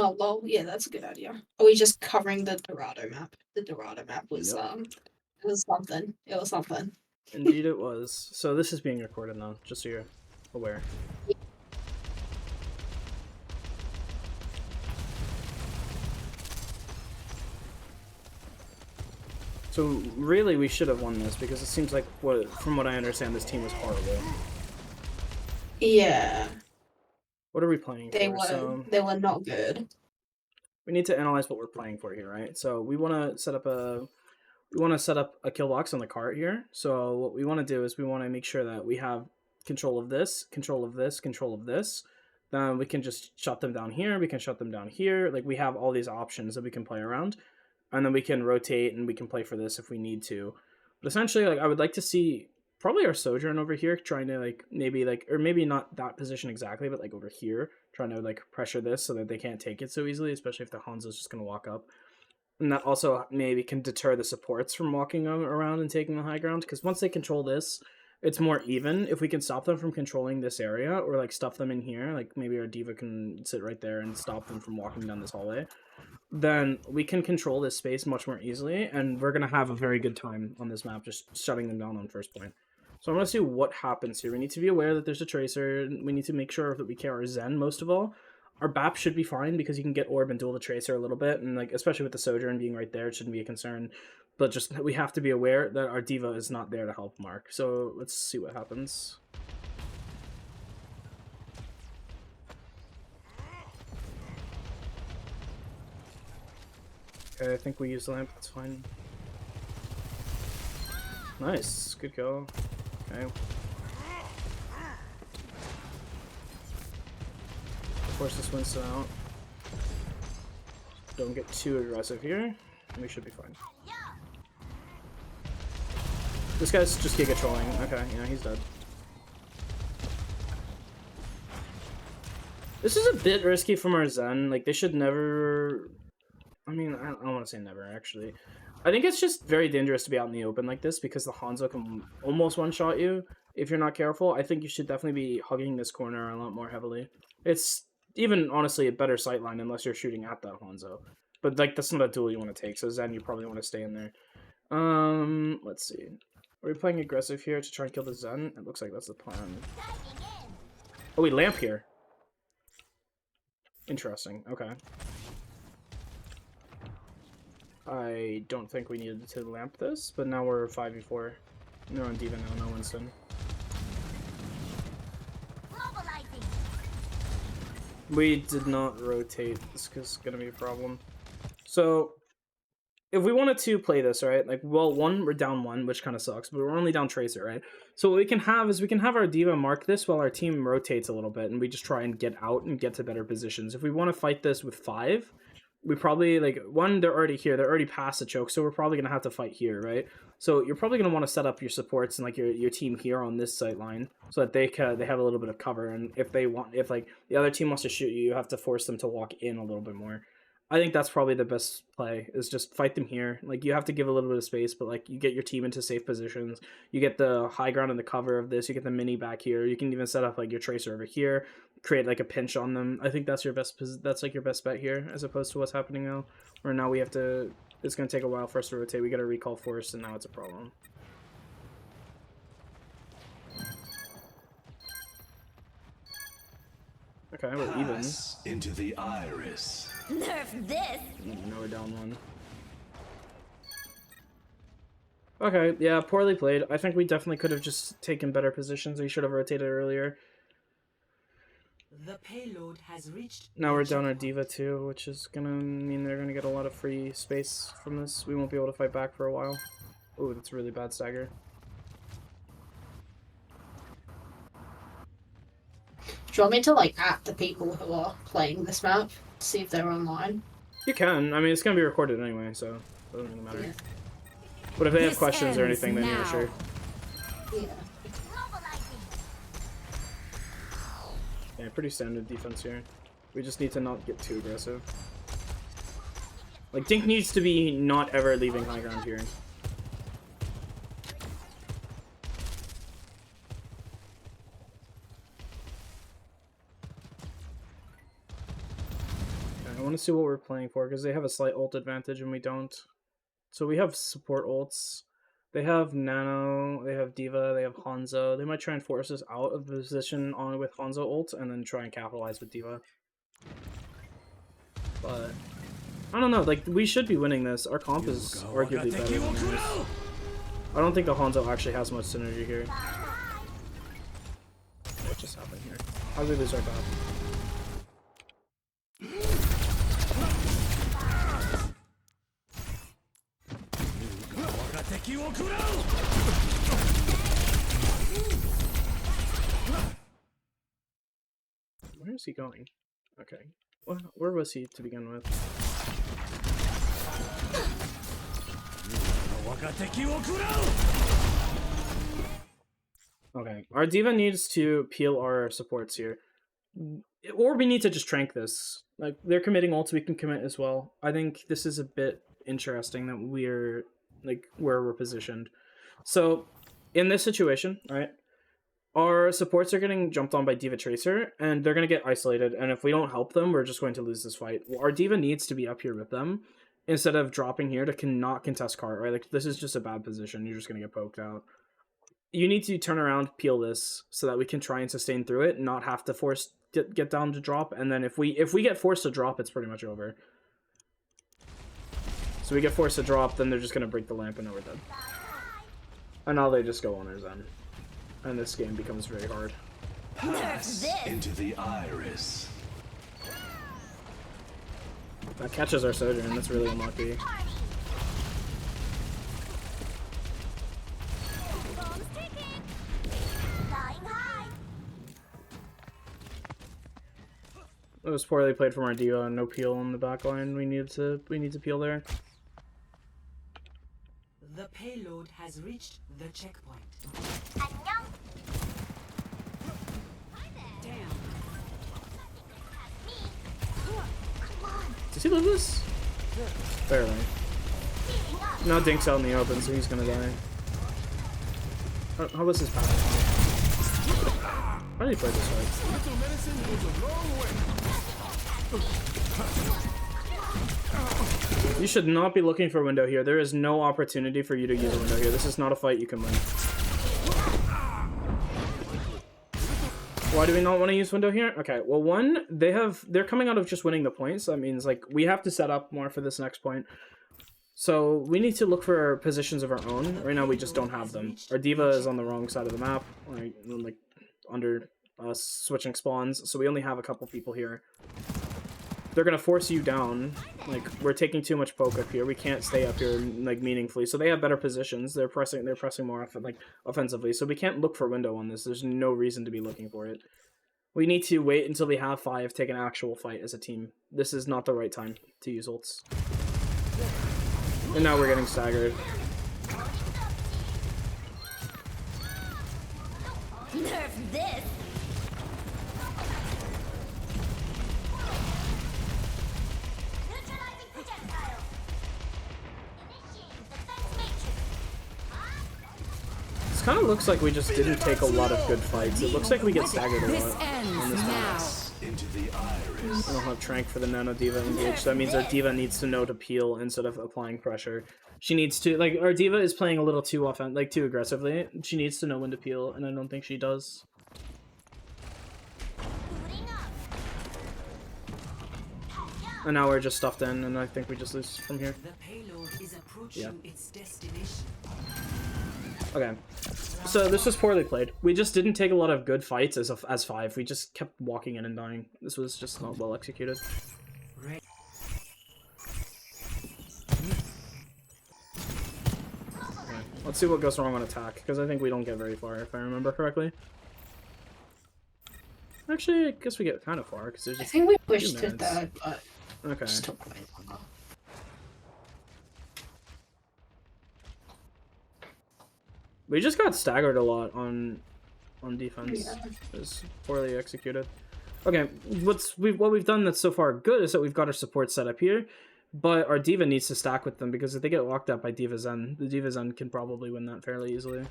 Oh, well, yeah, that's a good idea. Are we just covering the Dorado map? The Dorado map was, Yep. it was something. It was something. Indeed it was. So this is being recorded now, just so you're aware. So really we should have won this, because it seems like, from what I understand, this team was horrible. Yeah. What are we playing They for? they were not good. We need to analyze what we're playing for here, right? So we want to set up a kill box on the cart here. So what we want to do is we want to make sure that we have control of this, control of this, control of this. Then we can just shut them down here. We can shut them down here. Like, we have all these options that we can play around, and then we can rotate and we can play for this if we need to. But essentially, like, I would like to see probably our Sojourn over here trying to, like, maybe, like, or maybe not that position exactly, but like over here trying to, like, pressure this so that they can't take it so easily, especially if the Hanzo's just going to walk up. And that also maybe can deter the supports from walking around and taking the high ground, because once they control this, it's more even. If we can stop them from controlling this area, or like stuff them in here, like maybe our diva can sit right there and stop them from walking down this hallway, then we can control this space much more easily, and we're going to have a very good time on this map just shutting them down on first point. So I'm going to see what happens here. We need to be aware that there's a Tracer. We need to make sure that we carry our Zen most of all. Our BAP should be fine because you can get Orb and duel the Tracer a little bit, and like especially with the Sojourn being right there, it shouldn't be a concern. But just we have to be aware that our diva is not there to help Mark. So let's see what happens. Okay, I think we use the lamp. That's fine. Nice, good kill. Okay. Force this Winston out. Don't get too aggressive here. We should be fine. This guy's just Giga trolling. Okay, yeah, he's dead. This is a bit risky from our Zen. Like, they should never... I mean, I don't want to say never, actually. I think it's just very dangerous to be out in the open like this, because the Hanzo can almost one-shot you if you're not careful. I think you should definitely be hugging this corner a lot more heavily. It's even, honestly, a better sightline unless you're shooting at that Hanzo. But, like, that's not a duel you want to take, so Zen, you probably want to stay in there. Let's see. Are we playing aggressive here to try and kill the Zen? It looks like that's the plan. Oh, we lamp here. Interesting. Okay. I don't think we needed to lamp this, but now we're 5v4. No on Diva now, no Winston. We did not rotate. This is gonna be a problem. So, if we wanted to play this, right? Like, well, one, we're down one, which kind of sucks, but we're only down Tracer, right? So what we can have is we can have our Diva mark this while our team rotates a little bit, and we just try and get out and get to better positions. If we want to fight this with 5, we probably, like, one, they're already here, they're already past the choke, so we're probably going to have to fight here, right? So you're probably going to want to set up your supports and, like, your team here on this sight line, so that they have a little bit of cover, and if like, the other team wants to shoot you, you have to force them to walk in a little bit more. I think that's probably the best play, is just fight them here. Like, you have to give a little bit of space, but, like, you get your team into safe positions. You get the high ground and the cover of this. You get the mini back here. You can even set up, like, your Tracer over here, create, like, a pinch on them. I think that's your best, that's, like, your best bet here, as opposed to what's happening now, where now we have to, it's going to take a while for us to rotate. We got to recall force, and now it's a problem. Okay, we're even. Into the iris. Nerf this! Now we're down one. Okay, yeah, poorly played. I think we definitely could have just taken better positions. We should have rotated earlier. The payload has reached. Now we're down our Diva too, which is gonna mean they're gonna get a lot of free space from this. We won't be able to fight back for a while. Ooh, that's a really bad stagger. Do you want me to, like, at the people who are playing this map, see if they're online? You can. I mean, it's gonna be recorded anyway, so it doesn't really matter. Yeah. But if they have questions or anything, then yeah, sure. Yeah. Yeah, pretty standard defense here. We just need to not get too aggressive. Like, Dink needs to be not ever leaving high ground here. I want to see what we're playing for, because they have a slight ult advantage and we don't. So we have support ults. They have Nano, they have Diva, they have Hanzo. They might try and force us out of position on with Hanzo ult and then try and capitalize with Diva. But I don't know, like, we should be winning this. Our comp is arguably better than theirs. I don't think the Hanzo actually has much synergy here. What just happened here? How did we lose our top? Where is he going? Okay. Where was he to begin with? Okay. Our Diva needs to peel our supports here. Or we need to just trank this. Like, they're committing ults, we can commit as well. I think this is a bit interesting that we're, like, where we're positioned. So, in this situation, right, our supports are getting jumped on by Diva Tracer, and they're going to get isolated, and if we don't help them, we're just going to lose this fight. Our Diva needs to be up here with them, instead of dropping here to not contest cart, right? Like, this is just a bad position, you're just going to get poked out. You need to turn around, peel this, so that we can try and sustain through it, not have to force get down to drop, and then if we get forced to drop, it's pretty much over. So we get forced to drop, then they're just going to break the lamp and then we're dead. And now they just go on our Zen. And this game becomes very hard. Pass into the iris. That catches our Sojourn, that's really unlucky. It was poorly played from our Diva and no peel on the back line. We need to peel there. The payload has reached the checkpoint. Damn. Does he live this? Barely. Now Dink's out in the open, so he's gonna die. How was his path? How did he play this fight? You should not be looking for a window here. There is no opportunity for you to use a window here. This is not a fight you can win. Why do we not want to use window here? Okay, well, one, they're coming out of just winning the points. So that means, like, we have to set up more for this next point. So we need to look for positions of our own. Right now, we just don't have them. Our Diva is on the wrong side of the map, like under us switching spawns. So we only have a couple people here. They're gonna force you down. Like, we're taking too much poke up here. We can't stay up here like meaningfully. So they have better positions. They're pressing more offensively. So we can't look for a window on this. There's no reason to be looking for it. We need to wait until we have 5, take an actual fight as a team. This is not the right time to use ults. And now we're getting staggered. Nerf this! This kind of looks like we just didn't take a lot of good fights. It looks like we get staggered a lot. This ends now. Into the iris. We don't have Trank for the Nano Diva engaged. That means our Diva needs to know to peel instead of applying pressure. She needs to, like, our Diva is playing a little too too aggressively. She needs to know when to peel, and I don't think she does. And now we're just stuffed in, and I think we just lose from here. The payload is approaching its destination. Okay, so this was poorly played. We just didn't take a lot of good fights as 5. We just kept walking in and dying. This was just not well executed. Right. Okay, let's see what goes wrong on attack, because I think we don't get very far, if I remember correctly. Actually, I guess we get kind of far, because there's I just think we a few pushed to minutes. third, but Okay. just took way longer. We just got staggered a lot on defense. Yeah. It was poorly executed. Okay, what we've done that's so far good is that we've got our support set up here, but our Diva needs to stack with them, because if they get locked up by Diva Zen, the Diva Zen can probably win that fairly easily.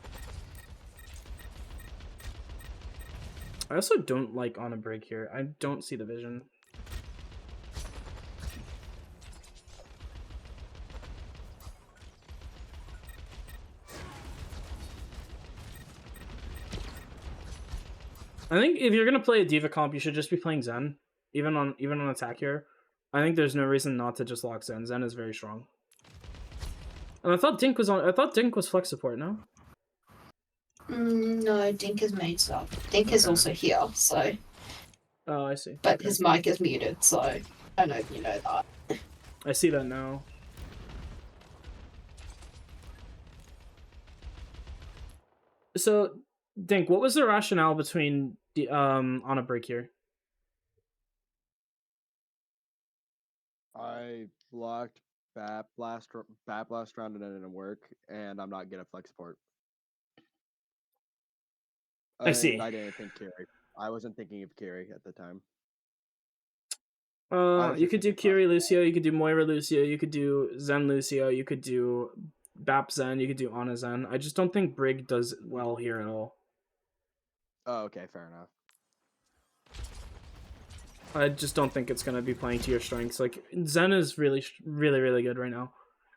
I also don't like on a break here. I don't see the vision. I think if you're gonna play a diva comp, you should just be playing Zen, even on attack here. I think there's no reason not to just lock Zen. Zen is very strong. And I thought Dink was on. I thought Dink was flex support. No. No, Dink is main stuff. Dink is also here, so. Oh, I see. But his mic is muted, so I don't know if you know that. I see that now. So, Dink, what was the rationale between the on a break here? I blocked Bat Blast round and it didn't work, and I'm not good at flex support. I see. And I didn't think Carry. I wasn't thinking of Carry at the time. You could do Kiri Lucio, you could do Moira Lucio, you could do Zen Lucio, you could do Bap Zen, you could do Ana Zen. I just don't think Brig does well here at all. Oh, okay, fair enough. I just don't think it's gonna be playing to your strengths. Like Zen is really good right now,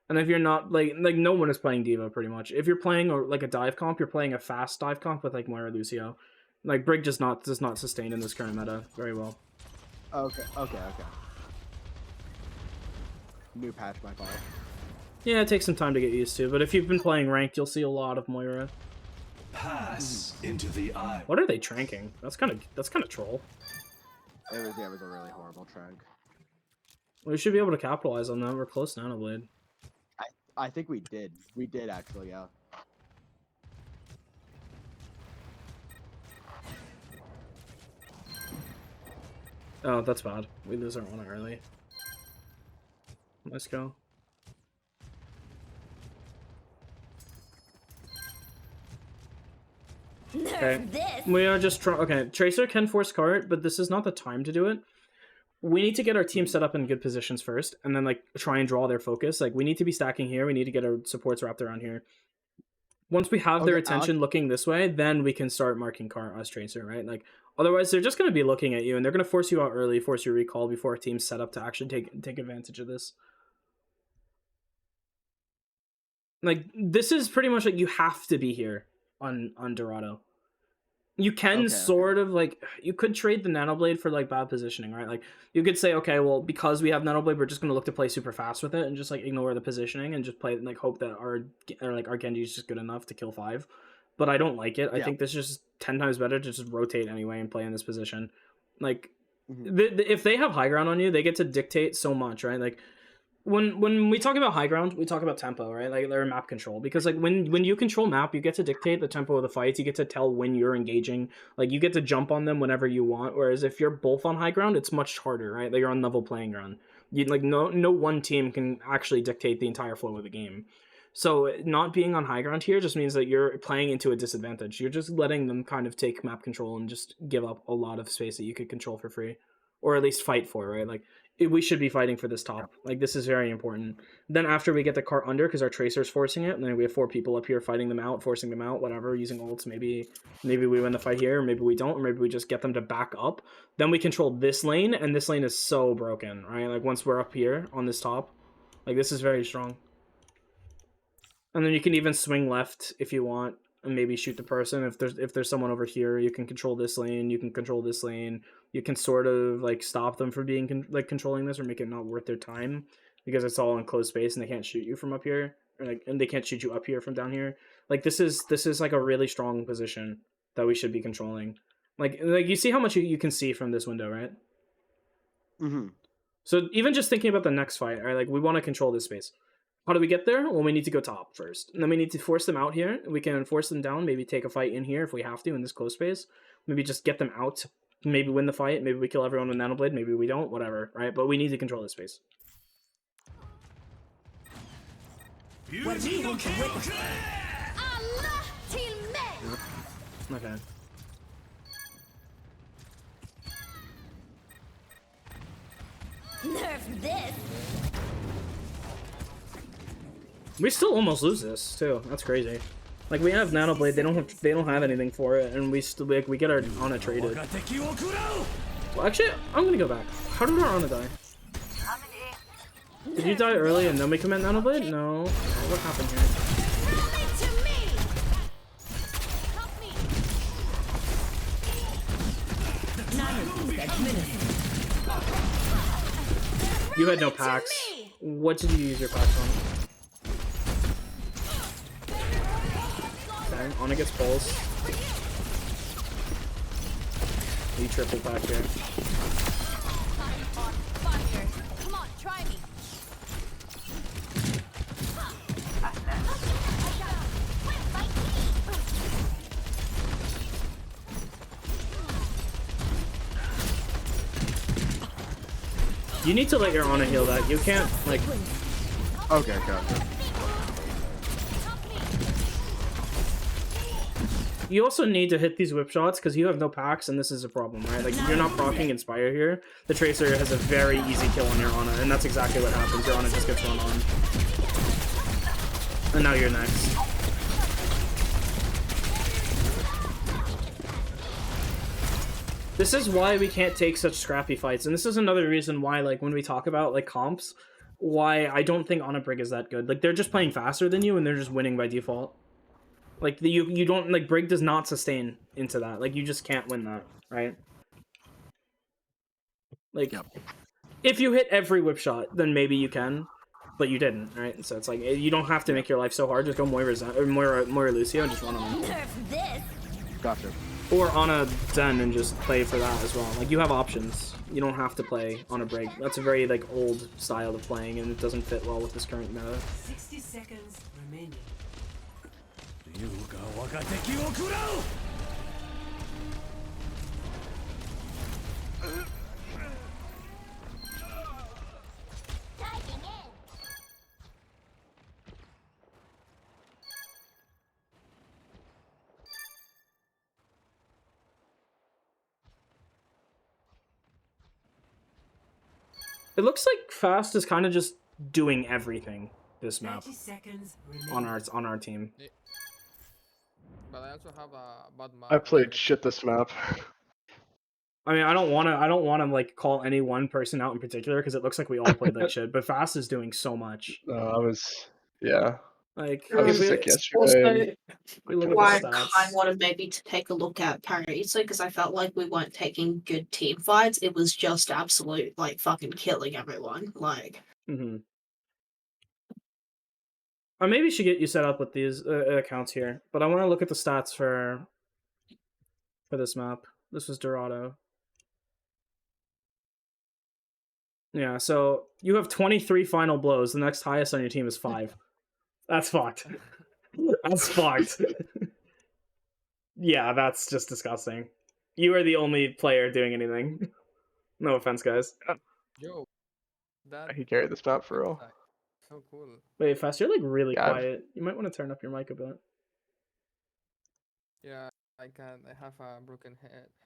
and if you're not like no one is playing diva pretty much. If you're playing like a dive comp, you're playing a fast dive comp with like Moira Lucio. Like Brig does not sustain in this current meta very well. Okay. New patch, my fault. Yeah, it takes some time to get used to, but if you've been playing ranked, you'll see a lot of Moira. Pass into the eye. What are they tranking? That's kind of troll. It was a really horrible trank. We should be able to capitalize on that. We're close to Nanoblade. I think we did. We did actually, yeah. Oh, that's bad. We lose our one early. Let's go. Okay. We are just okay. Tracer can force cart, but this is not the time to do it. We need to get our team set up in good positions first, and then like try and draw their focus. Like we need to be stacking here. We need to get our supports wrapped around here. Once we have their attention looking this way, then we can start marking cart as Tracer, right? Like otherwise, they're just going to be looking at you, and they're going to force you out early, force your recall before a team's set up to actually take advantage of this. Like this is pretty much like you have to be here on Dorado. You can sort of like you could trade the Nanoblade for like bad positioning, right? Like you could say, okay, well because we have Nanoblade, we're just gonna look to play super fast with it and just like ignore the positioning and just play like hope that our Genji is just good enough to kill 5. But I don't like it. I think this is just 10 times better to just rotate anyway and play in this position. Like if they have high ground on you, they get to dictate so much, right? Like when we talk about high ground, we talk about tempo, right? Like they're map control, because like when you control map, you get to dictate the tempo of the fights. You get to tell when you're engaging. Like you get to jump on them whenever you want. Whereas if you're both on high ground, it's much harder, right? Like you're on level playing ground. You like no one team can actually dictate the entire flow of the game. So not being on high ground here just means that you're playing into a disadvantage. You're just letting them kind of take map control and just give up a lot of space that you could control for free, or at least fight for, right? Like we should be fighting for this top. Like this is very important. Then after we get the cart under, because our Tracer's forcing it, and then we have 4 people up here fighting them out, forcing them out, whatever, using ults. Maybe we win the fight here, or maybe we don't, or maybe we just get them to back up. Then we control this lane, and this lane is so broken, right? Like once we're up here on this top, like this is very strong. And then you can even swing left if you want, and maybe shoot the person. If there's someone over here, you can control this lane. You can control this lane. You can sort of like stop them from being controlling this, or make it not worth their time because it's all in closed space and they can't shoot you from up here, or like and they can't shoot you up here from down here. Like this is like a really strong position that we should be controlling. Like you see how much you can see from this window, right? Mm-hmm. So even just thinking about the next fight, right? Like we want to control this space. How do we get there? Well, we need to go top first. And then we need to force them out here. We can force them down, maybe take a fight in here if we have to in this close space. Maybe just get them out, maybe win the fight. Maybe we kill everyone with Nanoblade. Maybe we don't, whatever, right? But we need to control this space. Okay. Nerf this. We still almost lose this too. That's crazy. Like we have Nanoblade, they don't have anything for it, and we still like we get our Ana traded. Well, actually, I'm gonna go back. How did our Ana die? Did you die early and then we command Nanoblade? No. What happened here? You had no To packs. me! What did you use your packs on? Okay, Ana gets pulse. You triple pack here. Come on, try me. You need to let your Ana heal that. You can't, like... Okay, gotcha. You also need to hit these whip shots because you have no packs and this is a problem, right? Like, you're not proccing Inspire here. The Tracer has a very easy kill on your Ana, and that's exactly what happens. Your Ana just gets run on. And now you're next. This is why we can't take such scrappy fights, and this is another reason why, like, when we talk about, like, comps, why I don't think Ana Brig is that good. Like, they're just playing faster than you, and they're just winning by default. Like, you don't, like, Brig does not sustain into that. Like, you just can't win that, right? Like, Yep. if you hit every whip shot, then maybe you can, but you didn't, right? So it's like, you don't have to make your life so hard. Just go Moira Lucio and just run on them. Nerf this. Gotcha. Or on a Zen and just play for that as well. Like, you have options. You don't have to play on a Brig. That's a very, like, old style of playing, and it doesn't fit well with this current meta. 60 seconds remaining. It looks like Fast is kind of just doing everything this map 30 seconds remaining. on our team. But I also have a bad map. I played shit this map. I mean, I don't want to like call any one person out in particular because it looks like we all played like shit. But Fast is doing so much. Yeah. Like, I was if we- sick yesterday. Also, we look at why I the kind stats. of wanted maybe to take a look at Paraiso because I felt like we weren't taking good team fights. It was just absolute like fucking killing everyone. Like, Mm-hmm. I maybe should get you set up with these accounts here, but I want to look at the stats for this map. This was Dorado. Yeah, so you have 23 final blows. The next highest on your team is 5. That's fucked. That's fucked. Yeah, that's just disgusting. You are the only player doing anything. No offense, guys. Yo, that He carried this map for real. so cool. Wait, Fast, you're like really Yeah, I've- quiet. You might want to turn up your mic a bit. Yeah, I can. I have a broken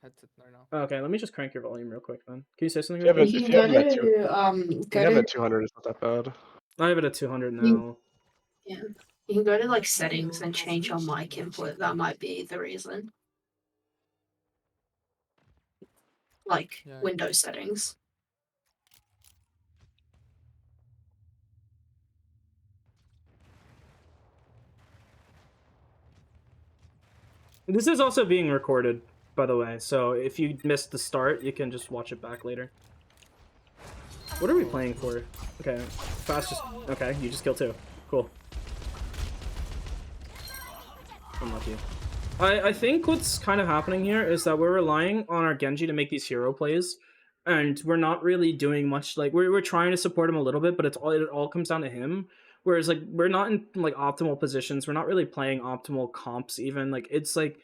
headset right now. Okay, let me just crank your volume real quick then. Can you say something? Yeah, Real but quick? you if can you go have that to If go you have to at 200, it's not that bad. I have it at 200 You- now. you can go to like settings and change your mic input. That might be the reason. Like Yeah. Windows settings. This is also being recorded, by the way, so if you missed the start, you can just watch it back later. What are we playing for? Okay, Fast just... Okay, you just killed 2. Cool. Unlucky. I think what's kind of happening here is that we're relying on our Genji to make these hero plays, and we're not really doing much. Like, we're trying to support him a little bit, but it all comes down to him. Whereas, like, we're not in, like, optimal positions. We're not really playing optimal comps, even. Like, it's, like,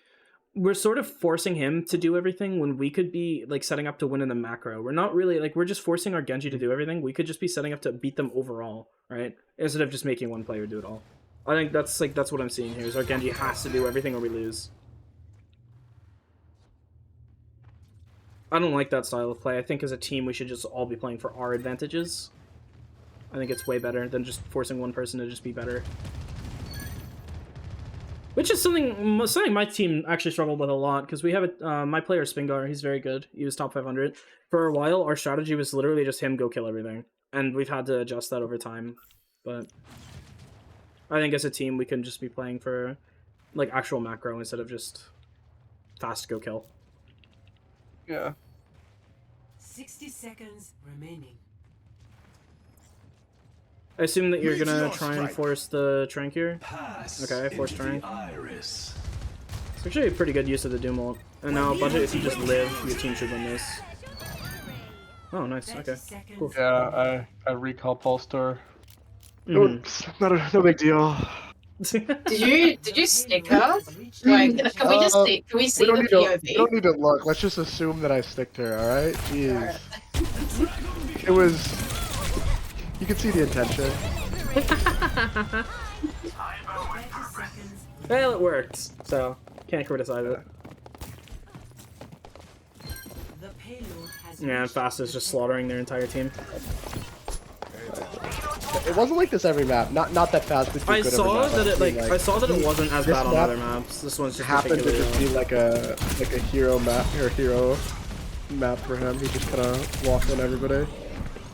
we're sort of forcing him to do everything when we could be, like, setting up to win in the macro. We're not really, like, we're just forcing our Genji to do everything. We could just be setting up to beat them overall, right? Instead of just making one player do it all. I think that's, like, that's what I'm seeing here, is our Genji has to do everything or we lose. I don't like that style of play. I think as a team we should just all be playing for our advantages. I think it's way better than just forcing one person to just be better. Which is something my team actually struggled with a lot, because we have my player Spingar, he's very good. He was top 500. For a while, our strategy was literally just him go kill everything. And we've had to adjust that over time. But I think as a team, we can just be playing for, like, actual macro instead of just fast go kill. Yeah. 60 seconds remaining. I assume that you're gonna Meteor try and strike. force the Trank here. Pass Okay, force into Trank. the iris. It's actually a pretty good use of the Doom ult. And now, Budget, if you just live, your team should win this. Oh, nice. 30 Okay. seconds Cool. Yeah, I recall Pulse Door. Mhm. Oops, no big deal. Did you stick her? Like, can we just see? Can we see the We POV? don't need to look. Let's just assume that I sticked her. All right? Jeez. It was. You can see the intention. 30 seconds. Well, it worked, so can't criticize it. The payload has Yeah, and reached Fast is just slaughtering their entire team. It wasn't like this every map. Not that Fast would do I good saw every map. that it I saw that it wasn't as this bad on map other maps. This one's just happened to particularly just low. be like a hero map or hero map for him. He just kind of walked on everybody.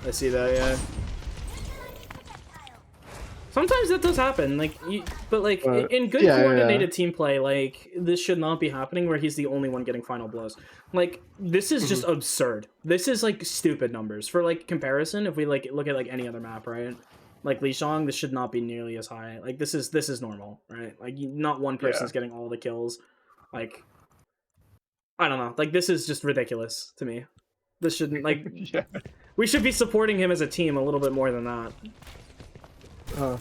I see that, yeah. Sometimes that does happen, but in good yeah, coordinated team play, like this should not be happening where he's the only one getting final blows. Like this is just absurd. This is like stupid numbers for like comparison. If we like look at like any other map, right? Like Li Shang, this should not be nearly as high. Like this is normal, right? Like not one person's getting all the kills. Like I don't know. Like this is just ridiculous to me. This shouldn't like. Yeah. We should be supporting him as a team a little bit more than that. Allah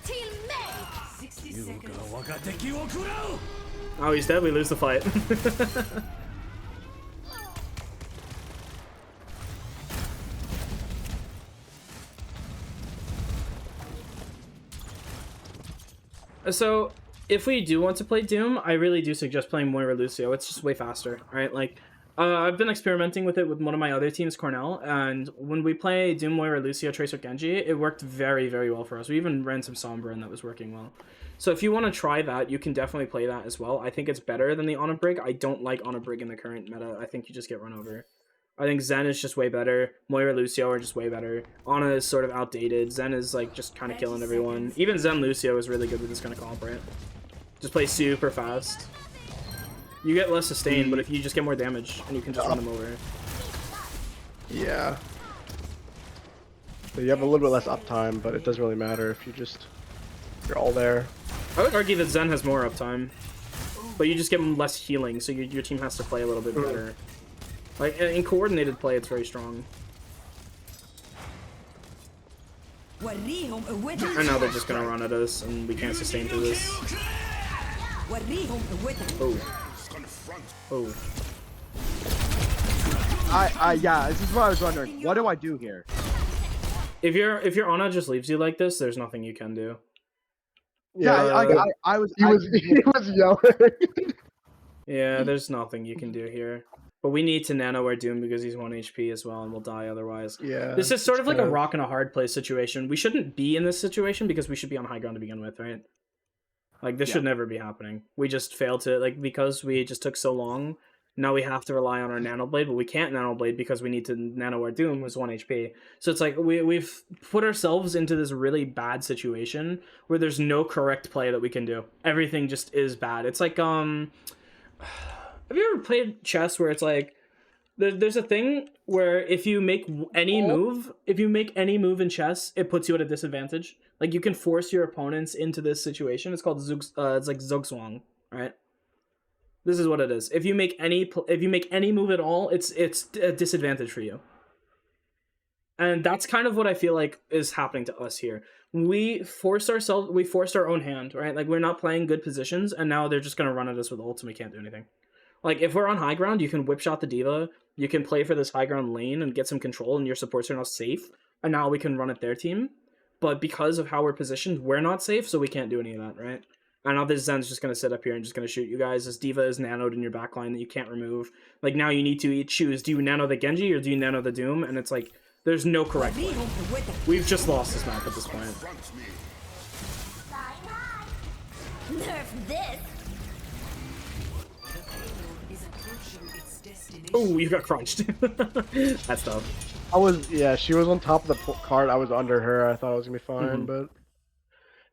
till me. 60 seconds. Oh, he's dead. We lose the fight. So, if we do want to play Doom, I really do suggest playing Moira Lucio. It's just way faster, right? Like, I've been experimenting with it with one of my other teams, Cornell, and when we play Doom, Moira Lucio, Tracer, Genji, it worked very, very well for us. We even ran some Sombra and that was working well. So if you want to try that, you can definitely play that as well. I think it's better than the Ana Brig. I don't like Ana Brig in the current meta. I think you just get run over. I think Zen is just way better. Moira Lucio are just way better. Ana is sort of outdated. Zen is like just kind of killing everyone. Even Zen Lucio is really good with this kind of comp, right? Just play super fast. You get less sustain, but if you just get more damage and you can just run them over. Yeah. So you have a little bit less uptime, but it doesn't really matter if you're all there. I would argue that Zen has more uptime, but you just get less healing, so your team has to play a little bit better. Like in coordinated play, it's very strong. And now they're just gonna run at us, and we can't sustain through this. Oh. Oh. Yeah, this is what I was wondering. What do I do here? If your Ana just leaves you like this, there's nothing you can do. Yeah, I was. He was yelling. Yeah, there's nothing you can do here. But we need to nano our Doom because he's 1 HP as well, and we'll die otherwise. Yeah. This is sort of like a rock and a hard place situation. We shouldn't be in this situation because we should be on high ground to begin with, right? Like, this should never be happening. We just failed to, like, because we just took so long, now we have to rely on our Nano Blade, but we can't Nano Blade because we need to nano our Doom, who's 1 HP. So it's like, we've put ourselves into this really bad situation where there's no correct play that we can do. Everything just is bad. It's like, have you ever played chess where it's like, there's a thing where if you make any move in chess, it puts you at a disadvantage. Like you can force your opponents into this situation. It's called it's like Zugzwang, right? This is what it is. If you make any move at all, it's a disadvantage for you. And that's kind of what I feel like is happening to us here. We forced our own hand, right? Like we're not playing good positions, and now they're just gonna run at us with ults and we can't do anything. Like, if we're on high ground, you can whip shot the D.Va, you can play for this high ground lane and get some control, and your supports are now safe, and now we can run at their team. But because of how we're positioned, we're not safe, so we can't do any of that, right? And now this Zen's just going to sit up here and just going to shoot you guys. This D.Va is nanoed in your backline that you can't remove. Like, now you need to choose, do you nano the Genji or do you nano the Doom? And it's like, there's no correct way. We've just lost this map at this point. Nerf this. Oh, you got crunched. That's tough. She was on top of the cart. I was under her. I thought I was gonna be fine, but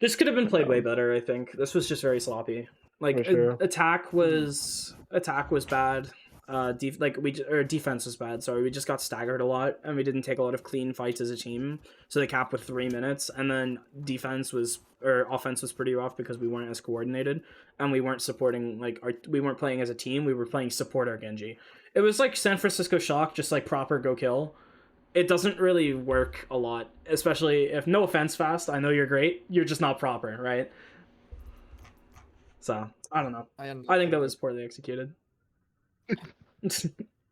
this could have been played way better, I think. This was just very sloppy. Like, For sure. attack was attack was bad. Defense was bad. Sorry, we just got staggered a lot, and we didn't take a lot of clean fights as a team. So they capped with 3 minutes, and then offense was pretty rough because we weren't as coordinated, and we weren't supporting we weren't playing as a team. We were playing support our Genji. It was like San Francisco Shock, just like proper go kill. It doesn't really work a lot, especially if, no offense, Fast, I know you're great, you're just not proper, right? So I don't know. I think that was poorly executed.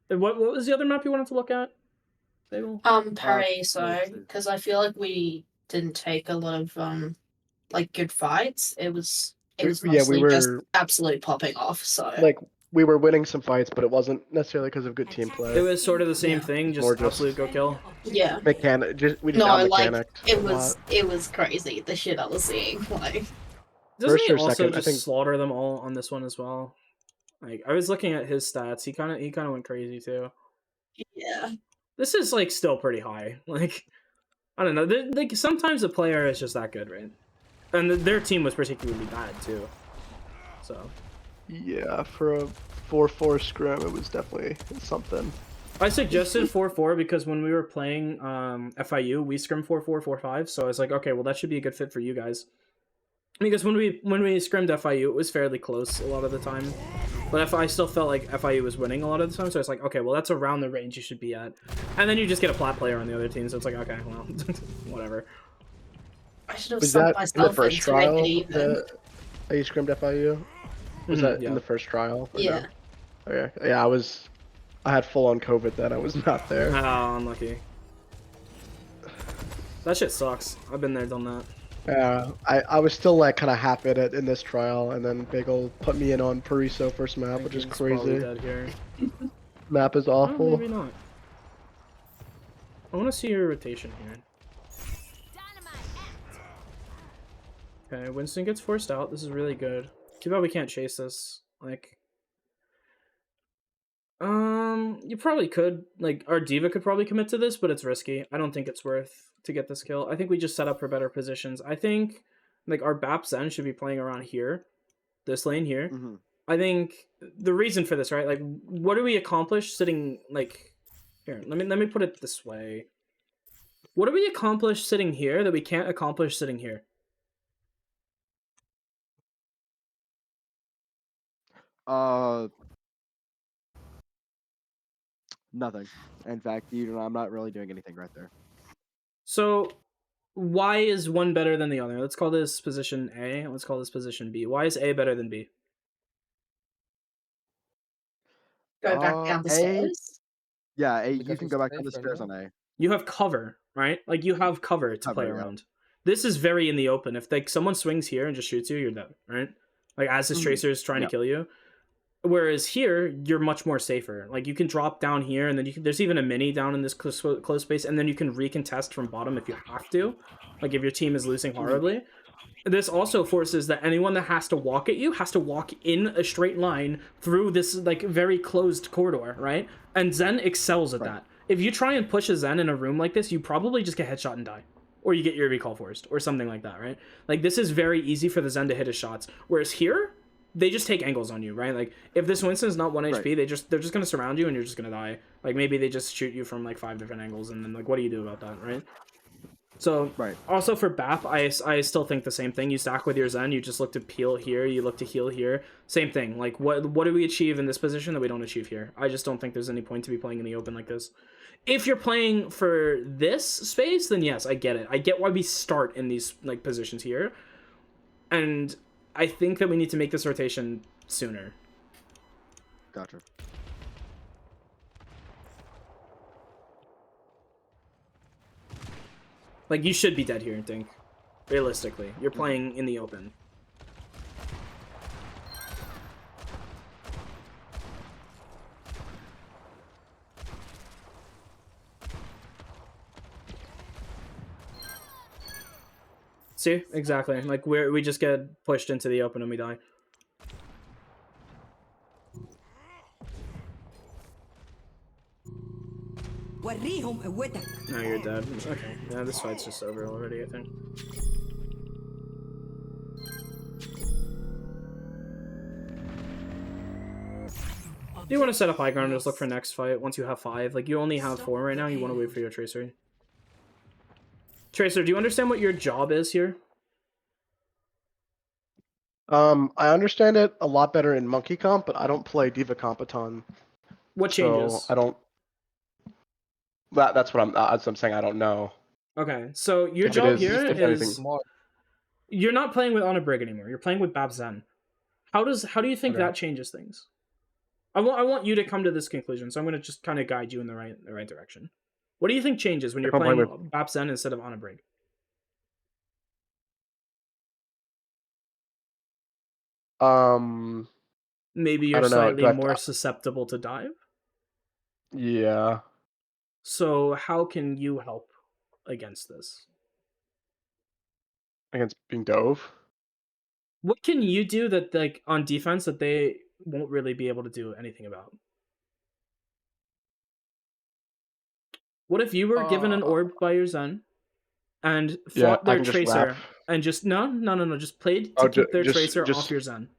What was the other map you wanted to look at? Baegle? Paraiso, because I feel like we didn't take a lot of like good fights. It was We mostly just were absolute popping off. So like we were winning some fights, but it wasn't necessarily because of good team play. It was sort of the same Yeah. thing, Or just just- absolute go kill. yeah, We just no, out like mechanicked it a was lot. crazy the shit I was seeing. Like Doesn't First he or also second, I just think- slaughter them all on this one as well? Like, I was looking at his stats. He kind of went crazy too. yeah, This is like still pretty high. Like, I don't know. Like sometimes a player is just that good, right? And their team was particularly bad too. So Yeah, for a 4-4 scrim, it was definitely something. I suggested 4-4 because when we were playing FIU, we scrimmed 4-4, 4-5. So I was like, okay, well that should be a good fit for you guys. Because when we scrimmed FIU, it was fairly close a lot of the time. But I still felt like FIU was winning a lot of the time, so I was like, okay, well that's around the range you should be at. And then you just get a plat player on the other team, so it's like, okay, well, whatever. I should have Was sunk that in the myself first in to make trial it even. that you scrimmed FIU? Was Mhm, that yeah. in the first trial? or Yeah, no? Okay. Yeah, I had full on COVID then. I was not there. Oh, unlucky. That shit sucks. I've been there, done that. Yeah, I was still like kind of half in it in this trial, and then Baegle put me in on Paraiso first map, which is Jenkins probably crazy. dead here. Map is Oh, awful. maybe not. I want to see your rotation here. Okay, Winston gets forced out. This is really good. Too bad we can't chase this. Like, you probably could. Like, our diva could probably commit to this, but it's risky. I don't think it's worth to get this kill. I think we just set up for better positions. I think, like, our BAP Zen should be playing around here. This lane here. Mm-hmm. I think the reason for this, right? Like, what do we accomplish sitting, like... Here, let me put it this way. What do we accomplish sitting here that we can't accomplish sitting here? Nothing. In fact, I'm not really doing anything right there. So, why is one better than the other? Let's call this position A, and let's call this position B. Why is A better than B? go back down the A- stairs. Yeah, you Because can it's go back down the safer, stairs no? on A. You have cover, right? Like, you have cover to play Cover, yeah. around. This is very in the open. If, like, someone swings here and just shoots you, you're dead, right? Like, as his Mhm. tracer is trying Yeah. to kill you. Whereas here, you're much more safer. Like, you can drop down here, and then there's even a mini down in this close space, and then you can recontest from bottom if you have to. Like, if your team is losing horribly. This also forces that anyone that has to walk at you has to walk in a straight line through this, like, very closed corridor, right? And Zen excels at that. If you try and push a Zen in a room like this, you probably just get headshot and die. Or you get your recall forced, or something like that, right? Like, this is very easy for the Zen to hit his shots. Whereas here, they just take angles on you, right? Like, if this Winston's not 1 HP, they're just gonna surround you and you're just gonna die. Like, maybe they just shoot you from, like, 5 different angles, and then, like, what do you do about that, right? So, also for BAP, I still think the same thing. You stack with your Zen, you just look to peel here, you look to heal here. Same thing. Like, what do we achieve in this position that we don't achieve here? I just don't think there's any point to be playing in the open like this. If you're playing for this space, then yes, I get it. I get why we start in these, like, positions here. And I think that we need to make this rotation sooner. Gotcha. Like, you should be dead here, I think. Realistically. You're playing in the open. See? Exactly. Like, we just get pushed into the open and we die. Now you're dead. Okay. Yeah, this fight's just over already, I think. Do you want to set up high ground and just look for next fight once you have 5? Like, you only have 4 right now, you want to wait for your Tracer. Tracer, do you understand what your job is here? I understand it a lot better in Monkey Comp, but I don't play Diva Comp a ton. What So changes? I don't. That's what I'm saying. I don't know. Okay, so your If it job is- here if is... anything- You're not playing with On a Brig anymore, you're playing with Bab Zen. How do you think Okay. that changes things? I want you to come to this conclusion, so I'm going to just kind of guide you in the right direction. What do you think changes when you're If I'm playing playing Bab Zen instead of On a Brig? Maybe I you're don't know. slightly more susceptible to dive? Yeah. So how can you help against this? Against being dove. What can you do that, like, on defense that they won't really be able to do anything about? What if you were given an orb by your Zen and Yeah, fought I their can just Tracer wrap. and just no, just played to Oh, keep their just- Tracer just- off your Zen?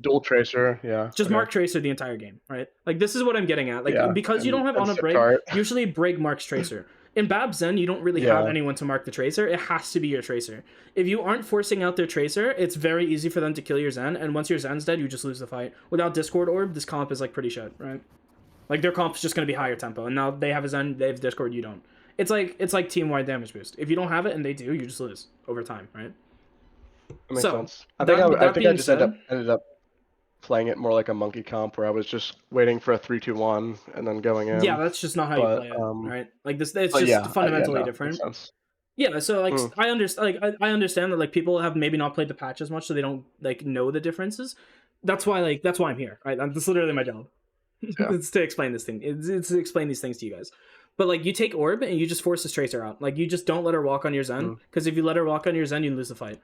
Dual Tracer. Yeah. Just okay. mark Tracer the entire game, right? Like, this is what I'm getting at. Like, Yeah, because you and- don't have and on a Sip Brig, Tart. usually Brig marks Tracer. In Bab Zen, you don't really Yeah. have anyone to mark the Tracer. It has to be your Tracer. If you aren't forcing out their Tracer, it's very easy for them to kill your Zen, and once your Zen's dead, you just lose the fight. Without Discord Orb, this comp is, like, pretty shit, right? Like, their comp's just gonna be higher tempo, and now they have a Zen, they have Discord, you don't. It's like team-wide damage boost. If you don't have it and they do, you just lose over time, right? That makes So, sense. I that think I being just said- ended up playing it more like a Monkey Comp, where I was just waiting for a 3-2-1 and then going in. Yeah, that's just not how you but, play it, right? Like, this, it's but just yeah, fundamentally no, different. makes sense. Yeah, so like Mm. I understand, like I understand that like people have maybe not played the patch as much, so they don't like know the differences. That's why I'm here, right? That's literally my job. Yeah. It's to explain this thing. It's to explain these things to you guys. But like you take Orb and you just force this Tracer out. Like you just don't let her walk on your Zen, because if you let her walk on your Zen, you lose the fight.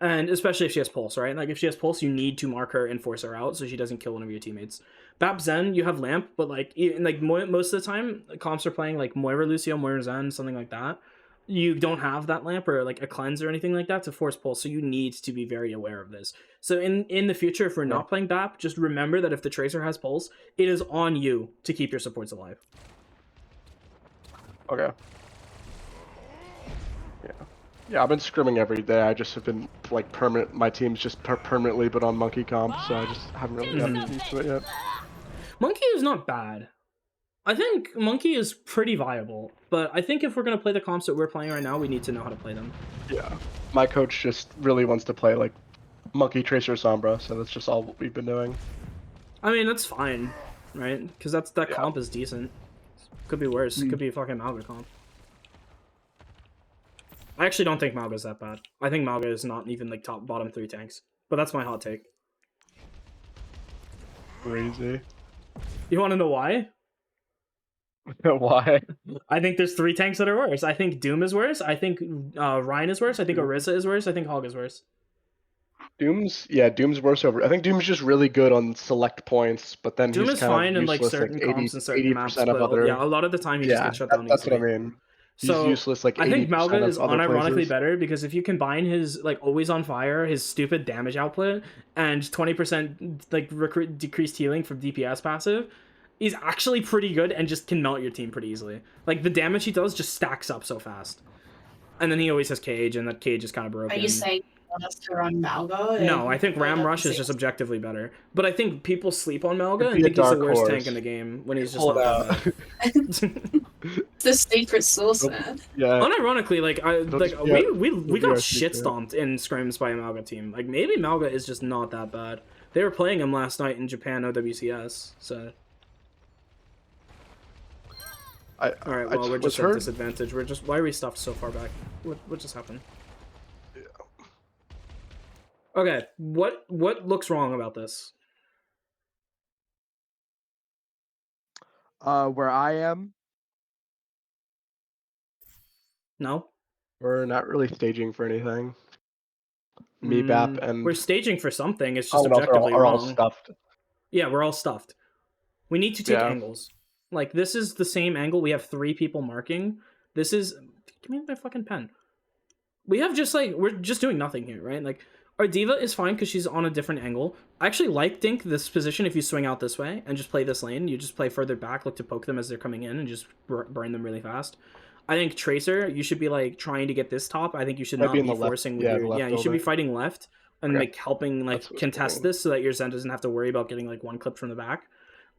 And especially if she has Pulse, right? Like if she has Pulse, you need to mark her and force her out so she doesn't kill one of your teammates. Bab Zen, you have Lamp, but like most of the time, comps are playing like Moira Lucio, Moira Zen, something like that. You don't have that Lamp or like a cleanse or anything like that to force Pulse, so you need to be very aware of this. So in the future, if we're not playing BAP, just remember that if the Tracer has Pulse, it is on you to keep your supports alive. Okay. Yeah, I've been scrimming every day. I just have been like permanent. My team's just permanently been on Monkey Comp, so I just haven't really gotten used to it yet. Monkey is not bad. I think Monkey is pretty viable, but I think if we're gonna play the comps that we're playing right now, we need to know how to play them. Yeah, my coach just really wants to play like Monkey, Tracer, Sombra, so that's just all we've been doing. I mean, that's fine, right? Because that comp is decent. Could be worse. Could be a fucking Malga comp. I actually don't think Malga's that bad. I think Malga is not even like bottom 3 tanks. But that's my hot take. Crazy. You want to know why? Why? I think there's 3 tanks that are worse. I think Doom is worse. I think Ryan is worse. I think Orisa is worse. I think Hog is worse. Doom's worse over. I think Doom's just really good on select points, but then Doom he's is kind fine of in like useless, certain comps and certain maps, 80% of but other. yeah, a lot of the time he just gets shut down that's easily. what I mean. He's So useless like 80% I think Malga is of other unironically places. better because if you combine his like always on fire, his stupid damage output, and 20% like decreased healing from DPS passive, he's actually pretty good and just can melt your team pretty easily. Like the damage he does just stacks up so fast. And then he always has Cage, and that Cage is kind of broken. Are you saying you want us to run Malga? No, I think Ram Rush is just objectively better. But I think people sleep on Malga and think he's the worst tank in the game when he's just not that bad. The secret sauce, man. Yeah. Unironically, we got our shit secret. stomped in scrims by a Malga team. Like maybe Malga is just not that bad. They were playing him last night in Japan OWCS. So all right, well we're just at disadvantage. Why are we stuffed so far back? What just happened? Okay, what looks wrong about this? Where I am, No. We're not really staging for anything. Me, Bap, and We're staging for something. It's just and also objectively are all wrong. stuffed. Yeah, we're all stuffed. We need to take Yeah. angles. Like this is the same angle. We have 3 people marking. This is give me my fucking pen. We have just like we're just doing nothing here, right? Like Our diva is fine because she's on a different angle. I actually think this position if you swing out this way and just play this lane. You just play further back, look to poke them as they're coming in and just burn them really fast. I think Tracer, you should be like trying to get this top. I think you should not be forcing with your... Yeah, you should be fighting left and like helping like contest this so that your Zen doesn't have to worry about getting like one clip from the back.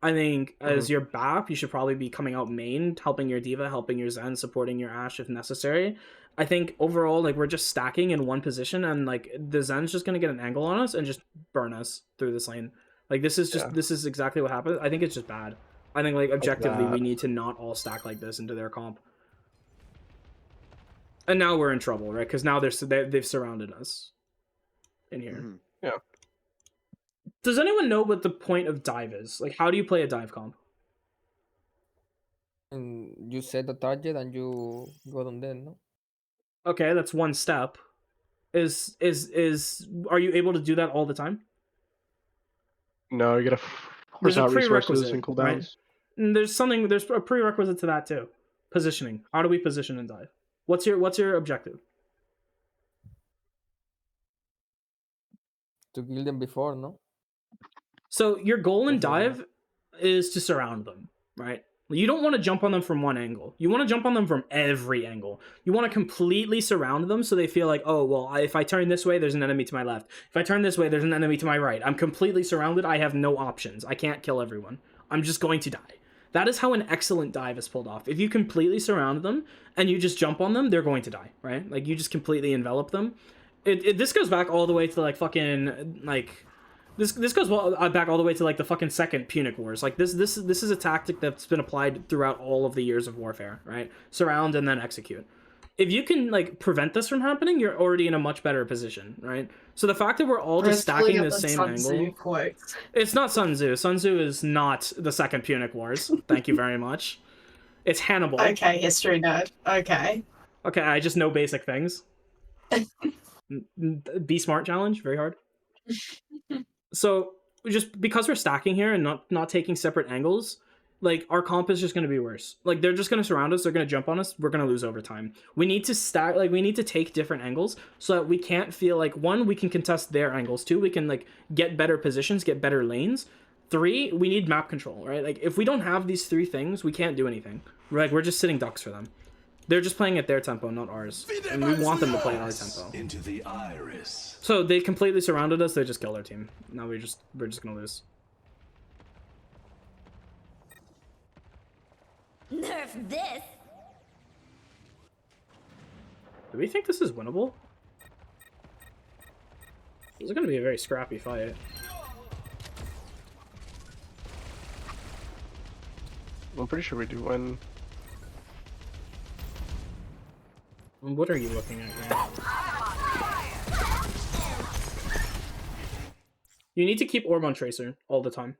I think as your BAP, you should probably be coming out main, helping your diva, helping your Zen, supporting your Ashe if necessary. I think overall, like, we're just stacking in one position, and like the Zen's just gonna get an angle on us and just burn us through this lane. Like, this is exactly what happened. I think it's just bad. I think like objectively, we need to not all stack like this into their comp. And now we're in trouble, right? Because now they've surrounded us in here. Yeah. Does anyone know what the point of dive is? Like, how do you play a dive comp? And you set the target and you go on there, no? Okay, that's one step. Are you able to do that all the time? No, you gotta There's force a out resources prerequisite, and cooldowns. right? And there's a prerequisite to that too. Positioning. How do we position and dive? What's your objective? To kill them before, no? So your goal in Before, dive is to surround them, right? You don't want to jump on them from one angle. You want to jump on them from every angle. You want to completely surround them so they feel like, oh, well, if I turn this way, there's an enemy to my left. If I turn this way, there's an enemy to my right. I'm completely surrounded. I have no options. I can't kill everyone. I'm just going to die. That is how an excellent dive is pulled off. If you completely surround them and you just jump on them, they're going to die, right? Like, you just completely envelop them. This goes back all the way to, like, fucking, like... This goes back all the way to like the fucking second Punic Wars. Like this is a tactic that's been applied throughout all of the years of warfare, right? Surround and then execute. If you can like prevent this from happening, you're already in a much better position, right? So the fact that we're all just stacking the same angle, it's not Sun Tzu. Sun Tzu is not the second Punic Wars. Thank you very much. It's Hannibal. Okay, history nerd. Okay. Okay, I just know basic things. Be smart challenge, very hard. So just because we're stacking here and not taking separate angles, like our comp is just going to be worse. Like they're just going to surround us, they're going to jump on us, we're going to lose over time. We need to stack, like we need to take different angles so that we can't feel like, one, we can contest their angles, two, we can like get better positions, get better lanes, three, we need map control, right? Like if we don't have these three things, we can't do anything. We're just sitting ducks for them. They're just playing at their tempo, not ours. And we want them to play at our tempo. Into the iris. So they completely surrounded us, they just killed our team. Now we're just gonna lose. Nerf this! Do we think this is winnable? This is gonna be a very scrappy fight. I'm pretty sure we do win. What are you looking at here? You need to keep Orb on Tracer all the time.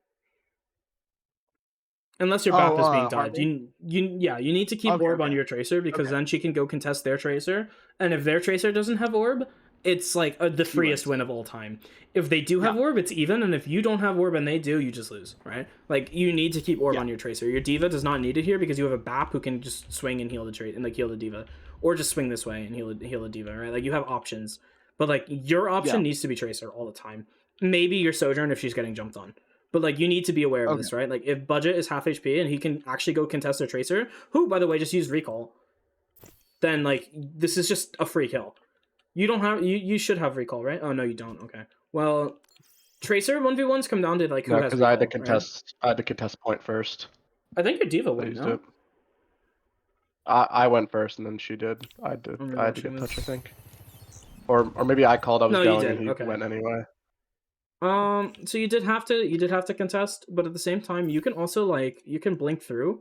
Unless your BAP is being died. You need to keep Orb on your Tracer because then she can go contest their Tracer. And if their Tracer doesn't have Orb, it's like the freest win of all time. If they do have Orb, it's even. And if you don't have Orb and they do, you just lose, right? Like, you need to keep Orb on your Tracer. Your Diva does not need it here because you have a BAP who can just swing and heal the trait and like heal the Diva. Or just swing this way and heal the Diva, right? Like, you have options. But, like, your option needs to be Tracer all the time. Maybe your Sojourn if she's getting jumped on. But, like, you need to be aware of this, right? Like, if Budget is half HP and he can actually go contest their Tracer, who, by the way, just used Recall, then, like, this is just a free kill. You don't have... You should have Recall, right? Oh, no, you don't. Okay. Well, Tracer 1v1s come down to, like, who has because Recall, I had to contest. Right? I had to contest point first. I think your Diva went, no? I went first and then she did. I had to get touch, I think. Or maybe I called. I was going and he went anyway. So you did have to contest, but at the same time, you can also like you can blink through,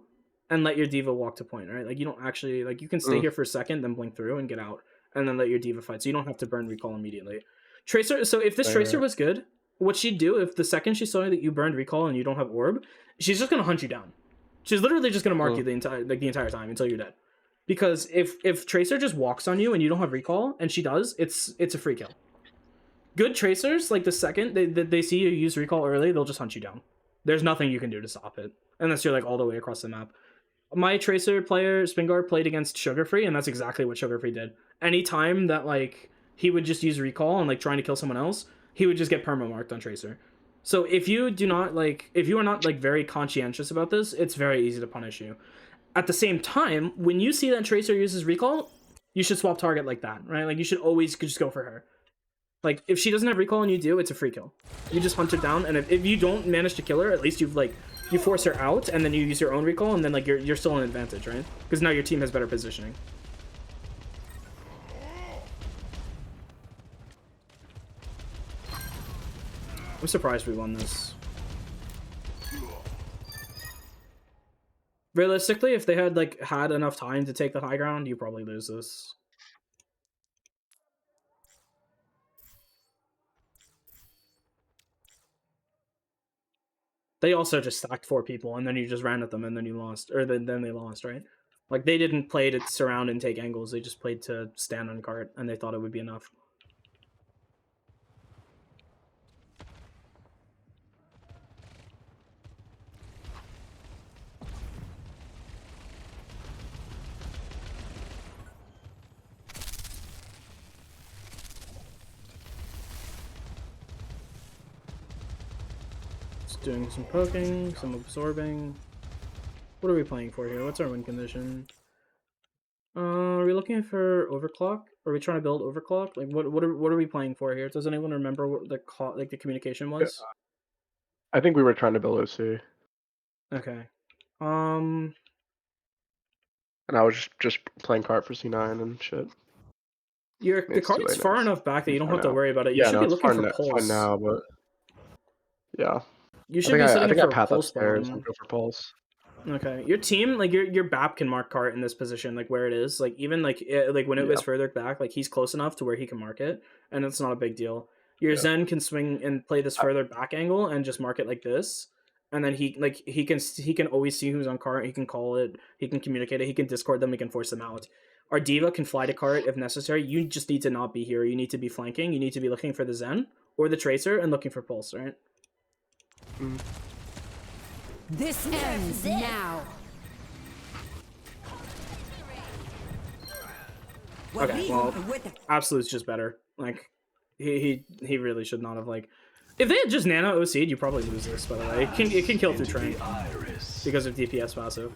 and let your Diva walk to point, right? Like you don't actually like you can stay here for a second, then blink through and get out, and then let your Diva fight. So you don't have to burn Recall immediately. Tracer. So if this Tracer was good, what she'd do if the second she saw that you burned Recall and you don't have Orb, she's just gonna hunt you down. She's literally just gonna mark you the entire time until you're dead. Because if Tracer just walks on you and you don't have Recall, and she does, it's a free kill. Good Tracers, like the second they see you use Recall early, they'll just hunt you down. There's nothing you can do to stop it. Unless you're like all the way across the map. My Tracer player, Spingar, played against Sugarfree, and that's exactly what Sugarfree did. Anytime that like he would just use recall and like trying to kill someone else, he would just get perma-marked on Tracer. So if you do not like, if you are not like very conscientious about this, it's very easy to punish you. At the same time, when you see that Tracer uses recall, you should swap target like that, right? Like you should always just go for her. Like if she doesn't have recall and you do, it's a free kill. You just hunt her down, and if you don't manage to kill her, at least you've like, you force her out, and then you use your own recall, and then like you're still in advantage, right? Because now your team has better positioning. I'm surprised we won this. Realistically, if they had like had enough time to take the high ground, you probably lose this. They also just stacked 4 people, and then you just ran at them, and then you lost, or then they lost, right? Like they didn't play to surround and take angles; they just played to stand on cart, and they thought it would be enough. Doing some poking, some absorbing. What are we playing for here? What's our win condition? Are we looking for overclock? Are we trying to build overclock? Like what are we playing for here? Does anyone remember what the communication was? I think we were trying to build OC. Okay. And I was just playing cart for C9 and shit. The cart's far enough back that you don't have to worry about it. You Yeah, should no, be it's looking fine for pulse. now, but yeah. You should be sitting for path pulse upstairs bomb. and go for pulse. Okay, your team, like your BAP can mark cart in this position, like where it is, like even like when it was further back, like he's close enough to where he can mark it, and it's not a big deal. Your Zen can swing and play this further back angle and just mark it like this, and then he can always see who's on cart. He can call it, he can communicate it, he can discord them, he can force them out. Our diva can fly to cart if necessary. You just need to not be here. You need to be flanking. You need to be looking for the Zen or the Tracer and looking for pulse, right? Mm. This ends now. Okay, well, Absolute's just better. Like, he really should not have, like... If they had just nano OC'd, you probably lose this, by the way. It can kill through train. Because of DPS passive.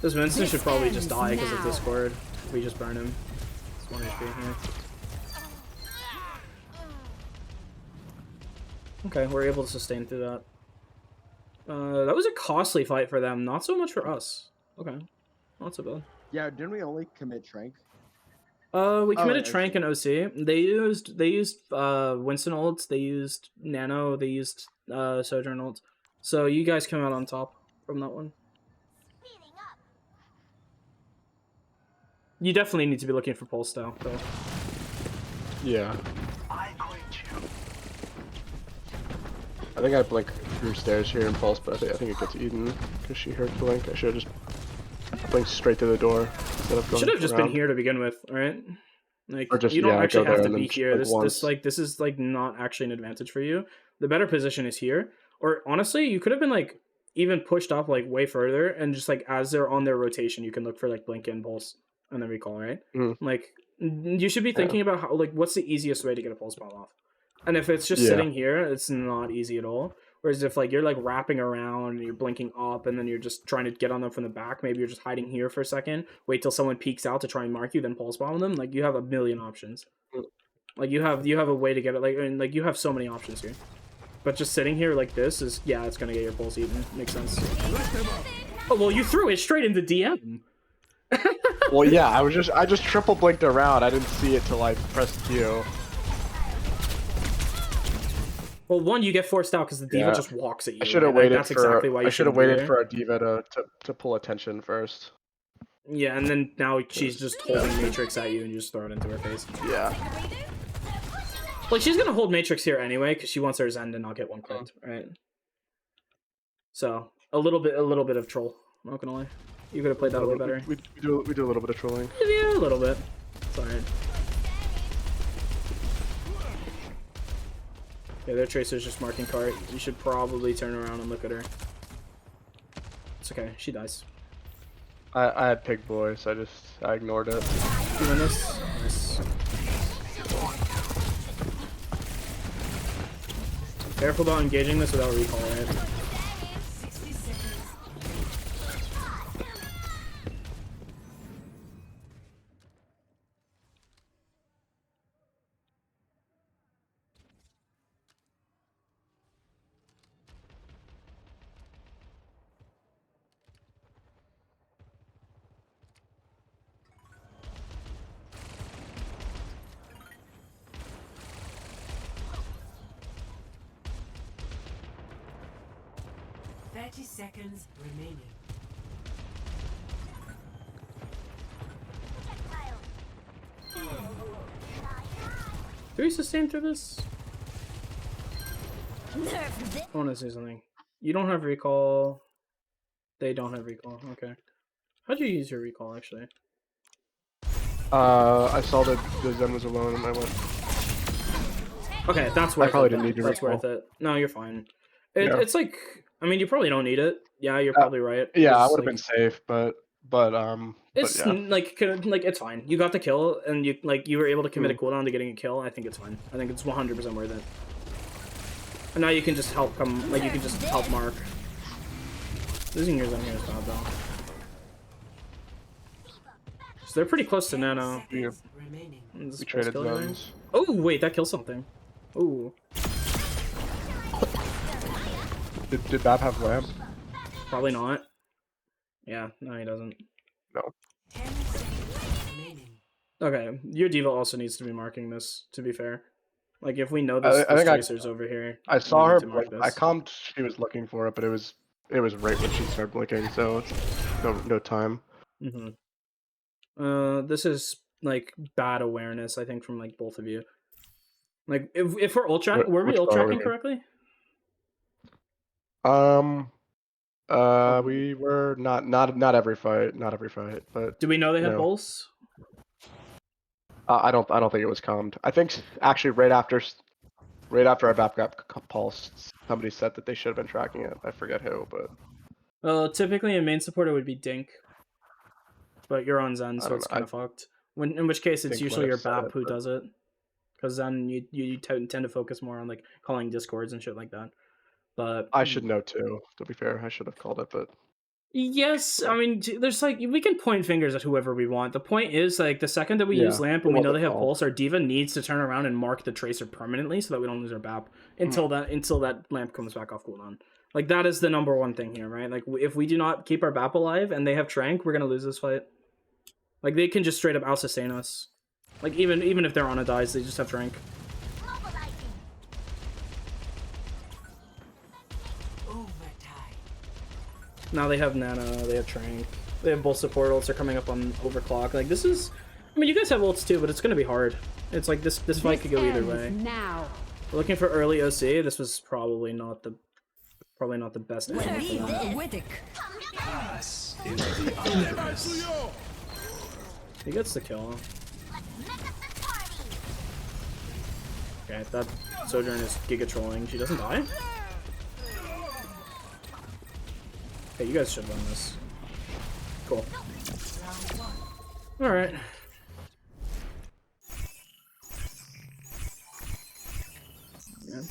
This Winston should probably just die because of Discord. If we just burn him. It's 1 HP here. Okay, we're able to sustain through that. That was a costly fight for them, not so much for us. Okay, not so bad. Yeah, didn't we only commit Trank? We committed Trank and OC. They used Winston ults, they used Nano, they used Sojourn ults. So you guys come out on top from that one. You definitely need to be looking for pulse though. Yeah. I think I blink through stairs here and pulse, but I think it gets eaten because she heard blink. I should have just blinked straight through the door instead of going. Should have just been here to begin with, right? Like, or just, you don't actually have to be like, here. This is like not actually an advantage for you. The better position is here. Or honestly, you could have been like even pushed up like way further, and just like as they're on their rotation, you can look for like blink and pulse and then recall, right? Mm. Like you should be thinking about how, like, what's the easiest way to get a pulse bomb off. And if it's just sitting here, it's not easy at all. Whereas if like you're like wrapping around and you're blinking up and then you're just trying to get on them from the back, maybe you're just hiding here for a second, wait till someone peeks out to try and mark you, then pulse bomb them. Like you have a million options. Like you have a way to get it. Like you have so many options here. But just sitting here like this is, yeah, it's gonna get your pulse eaten. Makes sense. Oh well, you threw it straight into DM. Well, yeah, I just triple blinked around. I didn't see it till I pressed Q. Well, one, you get forced out because the diva just walks at you. I should have waited That's exactly why you I should have waited for a diva to pull attention first. Yeah, and then now she's just holding Matrix at you and you just throw it into her face. Yeah. Like, she's gonna hold Matrix here anyway because she wants her Zen to not get one clipped, right? So, a little bit of troll. I'm not gonna lie. You could have played that a little better. We do a little bit of trolling. Yeah, a little bit. It's alright. Yeah, their Tracer's just marking cart. You should probably turn around and look at her. It's okay, she dies. I had Pig Boy, so I ignored it. Doing this. Nice. Careful about engaging this without recall, right? 60 seconds. 30 seconds remaining. Do we sustain through this? I want to say something. You don't have recall. They don't have recall. Okay. How'd you use your recall, actually? I saw that the Zen was alone and I went. Okay, that's worth it. probably didn't need your That's recall. worth it. No, you're fine. Yeah. It's like, I mean, you probably don't need it. Yeah, you're probably right. Yeah, I It's would have like- been safe, but It's yeah. like it's fine. You got the kill, and you were able to commit a cooldown to getting a kill. I think it's fine. I think it's 100% worth it. And now you can just help you can just help Mark. Losing yours on here is bad though. So they're pretty close to Nano. Yeah. Remaining. Is this We traded killing me? zones. Oh wait, that kills something. Ooh, Did Bab have lamp? probably not. Yeah, no, he doesn't. 10 seconds remaining. Okay, your diva also needs to be marking this. To be fair, like if we know this, I think tracer's over here. I we saw need her to mark blink. I this. calmed she was looking for it, but it was right when she started blinking, so it's no time. This is like bad awareness, I think, from like both of you. Like if we're ult track, were we Which ult bar are tracking we? correctly? We were not every fight, but Do we know they had No. pulse? I don't think it was calmed. I think actually right after our BAP got pulse, somebody said that they should have been tracking it. I forget who, but Well, typically a main supporter would be Dink, but you're on Zen, I so don't it's know, kind of fucked. In which case, it's Dink usually might your have said BAP it, who but- does it, because then you tend to focus more on like calling discords and shit like that. But I should know too. To be fair, I should have called it, but yes, I mean, there's like we can point fingers at whoever we want. The point is like the second that we use Yeah, lamp it and we know wasn't they have called. pulse, our diva needs to turn around and mark the tracer permanently so that we don't lose our BAP until that lamp comes back off cooldown. Like that is the number one thing here, right? Like if we do not keep our BAP alive and they have Trank, we're gonna lose this fight. Like they can just straight up out sustain us. Like even if they're on a dies, they just have Trank. Overtime. Now they have Nano, they have Trank, they have both support ults. They're coming up on overclock. Like this is, I mean, you guys have ults too, but it's gonna be hard. It's like this fight could go either Ends way. Now. We're looking for early OC. This was probably not the best angle for Leave them. Withick. Pass into the iris. He gets the kill. Okay, that Sojourn is giga trolling. She doesn't die. Okay, you guys should win this. Cool. All right. Yeah.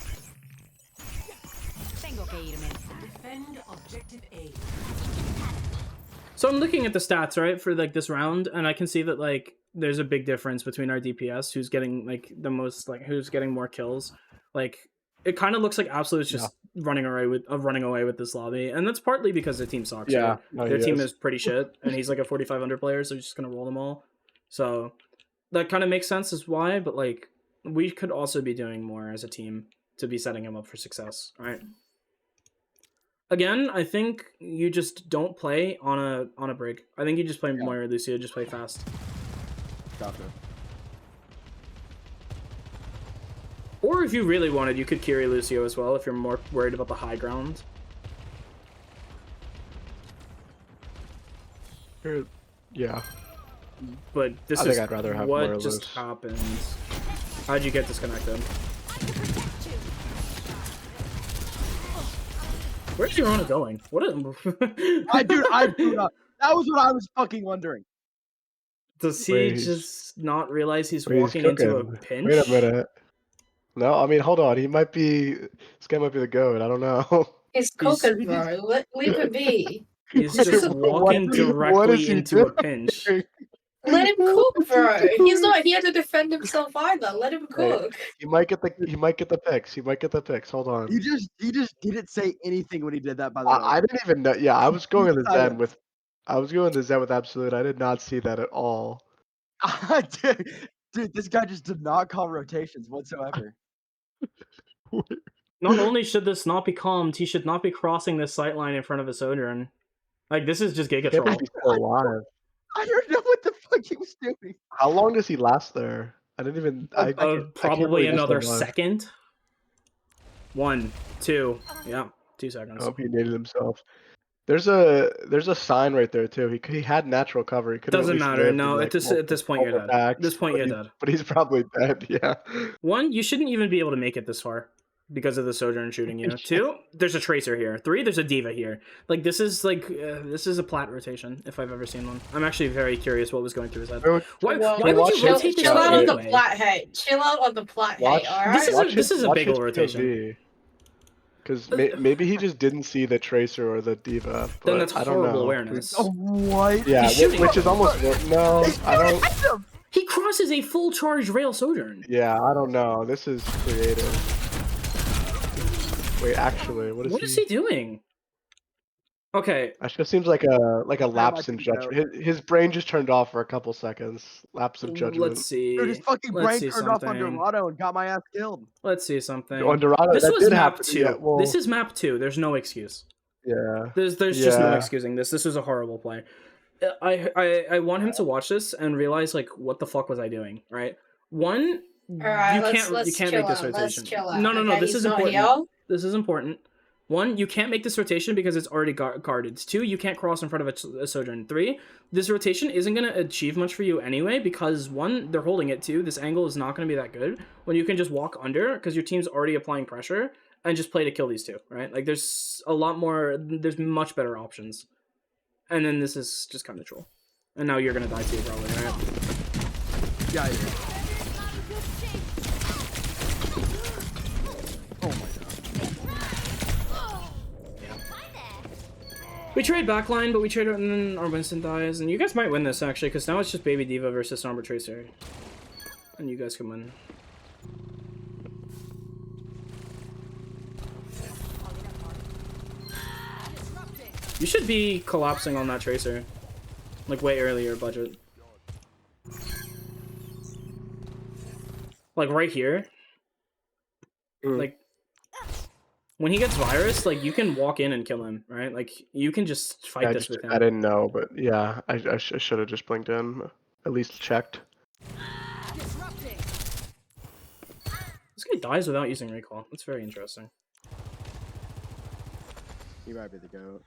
Tengo que irme. Defend objective A. So I'm looking at the stats, right, for like this round, and I can see that like there's a big difference between our DPS, who's getting like the most, like who's getting more kills. Like it kind of looks like Absolute's just running away with this lobby, and that's partly because their team sucks. Yeah, right? no, Their he team is. is pretty shit, and he's like a 4,500 player, so he's just gonna roll them all. So that kind of makes sense as why, but like we could also be doing more as a team to be setting him up for success. All right. Again, I think you just don't play on a break. I think you just play Moira Lucio, just play fast. Gotcha. Or if you really wanted, you could carry Lucio as well if you're more worried about the high ground. Yeah. But this I is think I'd rather have what Moira just loose. happened. How'd you get disconnected? Where's Yorona going? What? I do not. That was what I was fucking wondering. Does he Wait, he's- just not realize he's Wait, he's walking into a cooking. pinch? Wait a minute. No, I mean, hold on. He might be. This guy might be the goat. I don't know. He's He's- cooking, bro. Leave it be. He's This just is- walking what directly is he into a doing? pinch. Let him cook, What's he bro. He's doing? not here to defend himself either. Let him Hey, cook. He might get the picks. He might get the picks. Hold on. He just didn't say anything when he did that. By the way, I didn't even know. Yeah, I was going to the Zen Silence. with. I was going to Zen with Absolute. I did not see that at all. Dude, this guy just did not call rotations whatsoever. Not only should this not be calmed, he should not be crossing this sight line in front of a Sojourn. Like, this is just Giga Can't Troll. believe he's still alive. I don't know what the fuck he was doing. How long does he last there? I didn't even. I can't Probably believe he's another still alive. second. 1, 2. Yeah, 2 I seconds. hope he needed himself. There's a sign right there too. He had natural cover. He could. Doesn't matter. No, at this point you're dead. At this point you're dead. But he's probably dead. Yeah. 1, you shouldn't even be able to make it this far because of the Sojourn shooting you. 2, there's a Tracer here. 3, there's a Diva here. Like, this is a plat rotation if I've ever seen one. I'm actually very curious what was going through his head. Why would you rotate this chill out on the anyway? plat hate. Chill out on the plat Watch- hate, alright? This is a Baegle rotation. Because maybe he just didn't see the Tracer or the Diva. But Then that's I don't horrible know. awareness. Oh, what? Yeah, He's shooting. which is almost no. I don't. He crosses a full charge rail Sojourn. Yeah, I don't know. This is creative. Wait, actually, What is he doing? Okay, That just seems like a lapse might in be judgment. His brain just turned off for a couple seconds. Lapse of judgment. let's see. Dude, his fucking Let's brain see turned off on something. Dorado and got my ass killed. Let's see something. On Dorado, This that was did map happen. 2. Yeah, well, This is map 2. There's no excuse. yeah. There's just no Yeah. excusing this. This was a horrible play. I want him to watch this and realize, like, what the fuck was I doing, right? 1, Alright, you let's can't chill make this out. Let's rotation. chill out. No, Okay, this he's is not important. here. This is important. 1, you can't make this rotation because it's already guarded. 2, you can't cross in front of a Sojourn. 3, this rotation isn't going to achieve much for you anyway because 1, they're holding it. 2, this angle is not going to be that good when you can just walk under because your team's already applying pressure and just play to kill these two, right? Like, there's there's much better options. And then this is just kind of troll. And now you're going to die too, probably, right? Yeah, yeah. Oh my god. We trade backline, but we trade it and then our Winston dies. And you guys might win this, actually, because now it's just Baby Diva versus Sombra Tracer. And you guys can win. You should be collapsing on that Tracer. Like, way earlier budget. Like, right here. Like, when he gets virus, like, you can walk in and kill him, right? Like, you can just fight this with him. I didn't know, but yeah, I should have just blinked in. At least checked. This guy dies without using recall. That's very interesting. He might be the goat.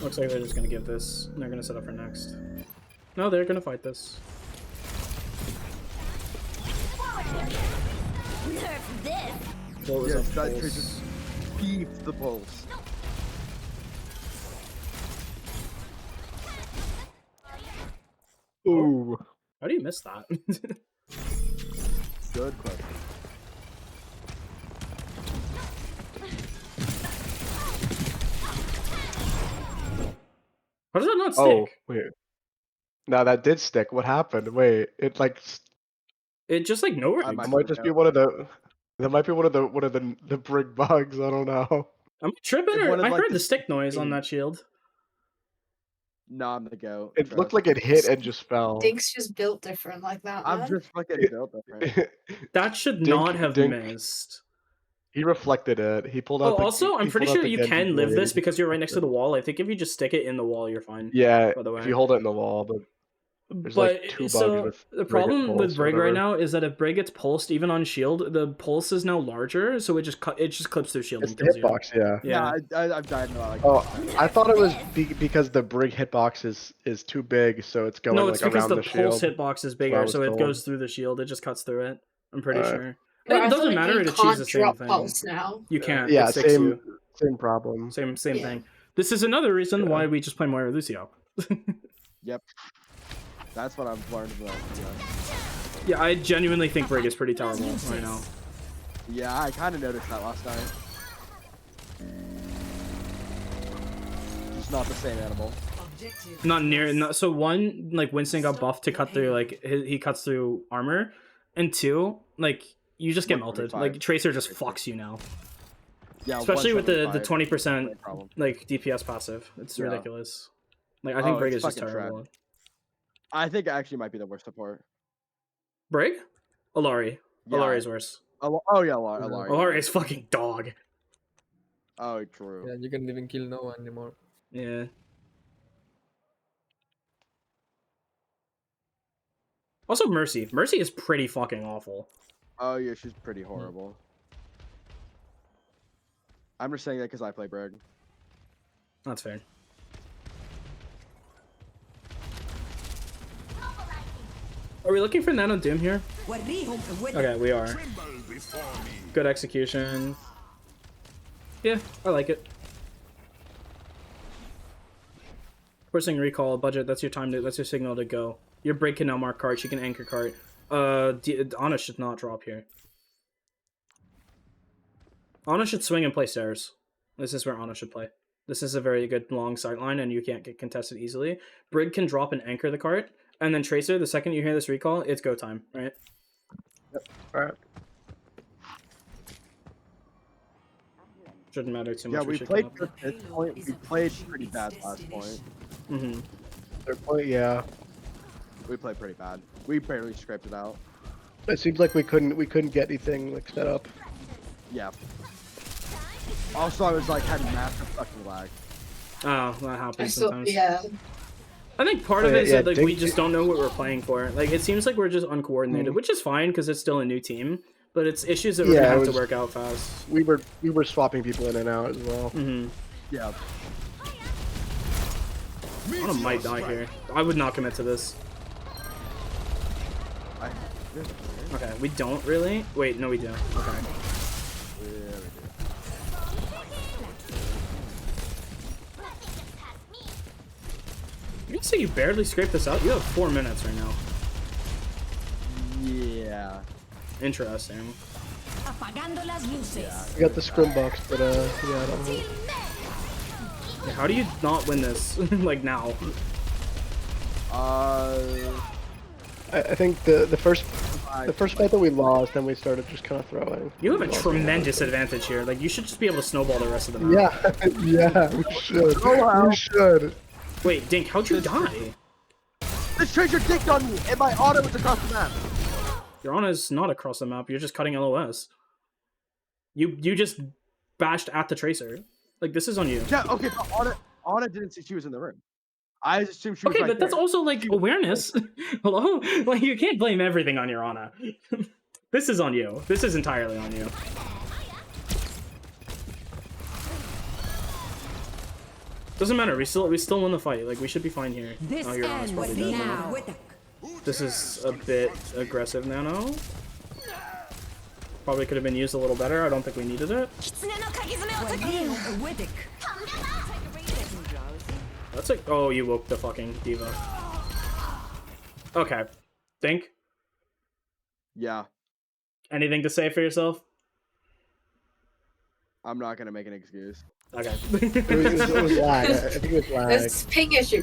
Looks like they're just gonna give this, and they're gonna set up for next. No, they're gonna fight this. What was Yes, up, that Pulse? Tracer beefed the pulse. Ooh. How do you miss that? Good question. How does that not stick? Oh, wait. No, that did stick. What happened? Wait, it like It just like no I that might just be one of the the brig bugs. I don't know. I'm tripping, If or one of, I like, heard the the stick noise on sticking- that shield. No, I'm the goat. It looked like it hit and just fell. Dink's just built different like that, I'm man. just fucking built different. That should Dink- not have Dink- missed. He reflected it. He pulled Oh, out. also, I'm he pretty pulled out sure the you Genji can live this blade. because you're right next to the wall. I think if you just stick it in the wall, you're fine. Yeah, by the way. if you hold it in the wall, but There's But like 2 bugs so with the Brig at problem pulse with or Brig right whatever. now is that if Brig gets pulsed even on shield, the pulse is now larger, so it just clips through shield It's and the kills you. hitbox, yeah. Yeah. I've died in like. Oh, I thought it was because the Brig hitbox is too big, so it's going No, like it's because around the the pulse shield. hitbox is That's what I bigger, was so it told. goes through the shield. It just cuts through it. I'm pretty sure. But It I doesn't thought matter you to choose can't the same drop thing. pulse now. You can't. Yeah, It sticks same you. same problem. Same Yeah. thing. This is another reason Yeah. why we just play Moira Lucio. Yep. That's what I've learned about. Yeah, I genuinely think Brig is pretty terrible right now. Yeah, I kind of noticed that last night. Just not the same animal. Objective. Not near. Not, so one, like Winston got buffed to cut through, like he cuts through armor, and two, like you just get melted. 175. Like Tracer just fucks you now, Yeah, especially with the 175, 20% no problem. like DPS passive. It's Yeah. ridiculous. Like I think Oh, Brig it's is just fucking terrible. trash. I think it actually might be the worst support. Brig, Alari. Yeah. Alari's worse. Oh yeah, Alari. Alari is fucking dog. Oh, true. Yeah, you can't even kill no one anymore. Yeah. Also, Mercy. Mercy is pretty fucking awful. Oh yeah, she's pretty horrible. I'm just saying that because I play Brig. That's fair. Are we looking for Nano Doom here? Okay, we are. Good execution. Yeah, I like it. Forcing recall, budget, that's your time to, that's your signal to go. Your break can now mark cart, you can anchor cart. Ana should not drop here. Ana should swing and play stairs. This is where Ana should play. This is a very good long sightline and you can't get contested easily. Brig can drop and anchor the cart, and then Tracer, the second you hear this recall, it's go time, right? Yep. Alright. Shouldn't matter too Yeah, much. we should played come up. at this point. We played pretty bad last point. Mm-hmm. They're yeah. We played pretty bad. We barely scraped it out. It seems like we couldn't get anything like set up. Yeah. Also, I was like having massive fucking lag. Oh, that I happens still, sometimes. yeah. I think part of Yeah, it is yeah, that like Dink- we just don't know what we're playing for. Like it seems like we're just uncoordinated, which is fine because it's still a new team. But it's issues that we're Yeah, gonna it have to was- work out fast. We were swapping people in and out as well. Mm-hmm. Yeah. Ana might die here. I would not commit to this. Okay, we don't really. Wait, no, we do. Okay. You can say you barely scraped this out. You have 4 minutes right now. Yeah. Interesting. Apagando las luces. We got the scrim box, but yeah, I don't know. Yeah, how do you not win this like now? I think the first fight that we lost, then we started just kind of throwing. You have a We lost tremendous advantage here. Like you should just be able to snowball the rest of the map. Yeah, we should. wow. We should. Wait, Dink, how'd you die? This treasure dicked on me, and my auto was across the map. Your Ana's not across the map. You're just cutting LOS. You just bashed at the Tracer. Like this is on you. Yeah. Okay. But Anna didn't see she was in the room. I assumed she was Okay, right but that's there. also like awareness. Hello? Like you can't blame everything on your Ana. This is on you. This is entirely on you. Doesn't matter. We still win the fight. Like we should be fine here. This Oh, your Ana's ends probably dead. now. This is a bit aggressive, Nano. Probably could have been used a little better. I don't think we needed it. That's like, oh, you woke the fucking diva. Okay. Think? Yeah. Anything to say for yourself? I'm not gonna make an excuse. Okay. It was lag. I think it was lag. It's ping issue,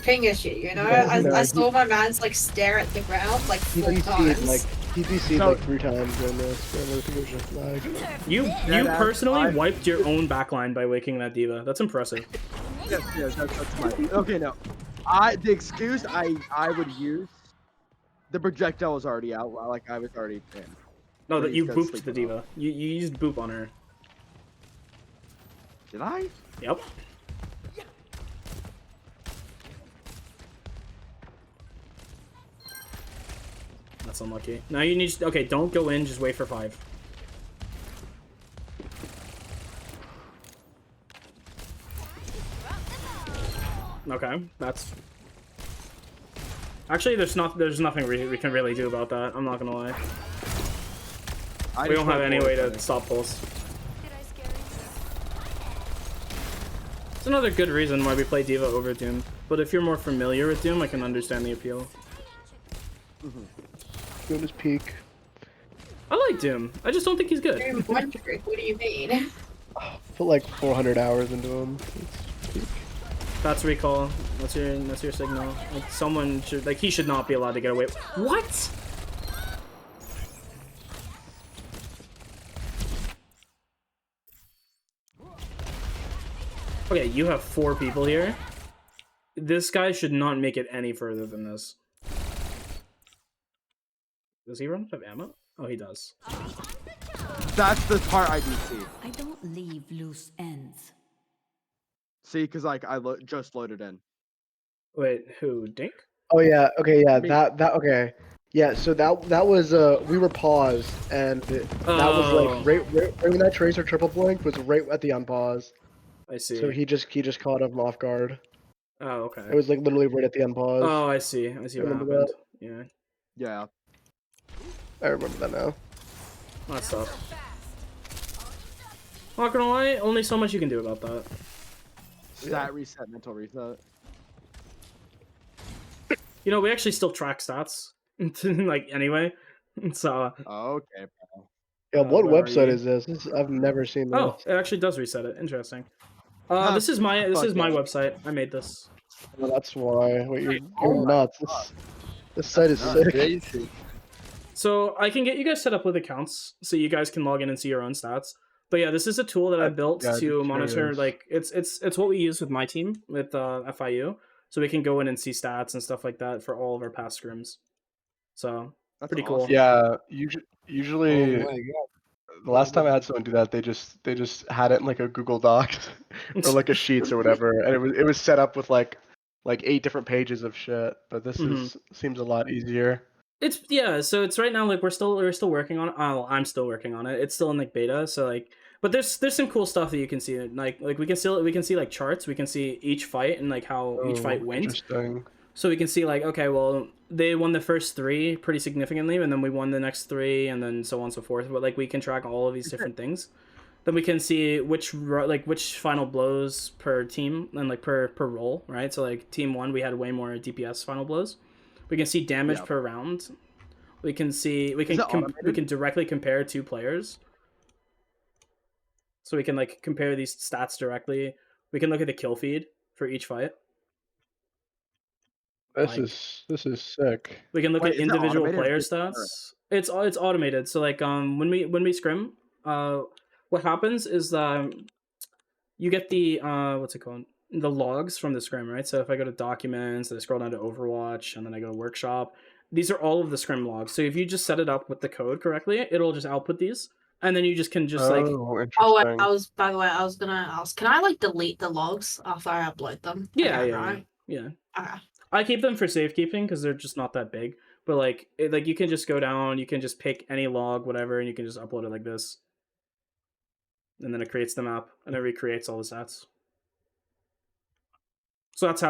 you know? I saw my man's like stare at the ground like 4 times. PPC'd like 3 times during this, and I think it was just lag. You personally wiped your own backline by waking that diva. That's impressive. Yes, that's my. Okay, no. The excuse I would use, the projectile was already out. Like I was already in. No, that you He's got booped sleep the on. diva. You used boop on her. Did I? Yep. that's unlucky. Now you need... Okay, don't go in, just wait for 5. Okay, that's... Actually, there's nothing we can really do about that. I'm not gonna lie. We don't have any way to stop Pulse. It's another good reason why we play D.Va over Doom. But if you're more familiar with Doom, I can understand the appeal. Doom is peak. I like Doom. I just don't think he's good. What do you mean? Put like 400 hours into him. It's peak. That's recall. That's your signal. Like someone should, like, he should not be allowed to get away. What? Okay, you have 4 people here. This guy should not make it any further than this. Does he run out of ammo? Oh, he does. That's the part I do see. I don't leave loose ends. See, because like I just loaded in. Wait, who? Dink? Oh yeah, okay, yeah, Me. that okay. Yeah, so that was we were paused and that was like right when that tracer triple blink was right at the unpause. I see. So he just caught him off guard. Oh, okay. It was like literally right at the unpause. Oh, I see. I see what Remember happened. that? Yeah. Yeah. I remember that now. That's tough. Not gonna lie, only so much you can do about that. Stat reset, mental reset. You know, we actually still track stats. Like, anyway. So... Okay, bro. Yeah, what where are website you? is this? I've never seen this. Oh, it actually does reset it. Interesting. This is my website. I made this. Well, that's why. Wait, you're nuts. This site is sick. So I can get you guys set up with accounts, so you guys can log in and see your own stats. But yeah, this is a tool that I built to monitor. Like it's what we use with my team with FIU, so we can go in and see stats and stuff like that for all of our past scrims. So That's pretty awesome. cool. Yeah, usually Oh my god. the last time I had someone do that, they just had it in like a Google Docs or like a Sheets or whatever, and it was set up with like 8 different pages of shit. But this seems a lot easier. It's so it's right now like we're still working on it. Oh, I'm still working on it. It's still in like beta, so like but there's some cool stuff that you can see. Like we can see like charts. We can see each fight and like how each fight went. Interesting. So we can see like, okay, well, they won the first 3 pretty significantly, and then we won the next 3, and then so on and so forth. But like we can track all of these different things. Then we can see which final blows per team and like per role, right? So like team 1, we had way more DPS final blows. We can see damage per round. We can see we can directly compare 2 players. So we can like compare these stats directly. We can look at the kill feed for each fight. This is sick. We can look Wait, at is it individual automated or player is it stats. It's automated. So like when we scrim, what happens is you get the what's it called? The logs from the scrim, right? So if I go to documents, then I scroll down to Overwatch, and then I go to workshop. These are all of the scrim logs. So if you just set it up with the code correctly, it'll just output these, and then you just can just like. Interesting. Oh, I was gonna ask. Can I like delete the logs after I upload them? Yeah, Okay, yeah, right? yeah. Okay. I keep them for safekeeping because they're just not that big. But like you can just go down, you can just pick any log, whatever, and you can just upload it like this. And then it creates the map, and it recreates all the stats. So that's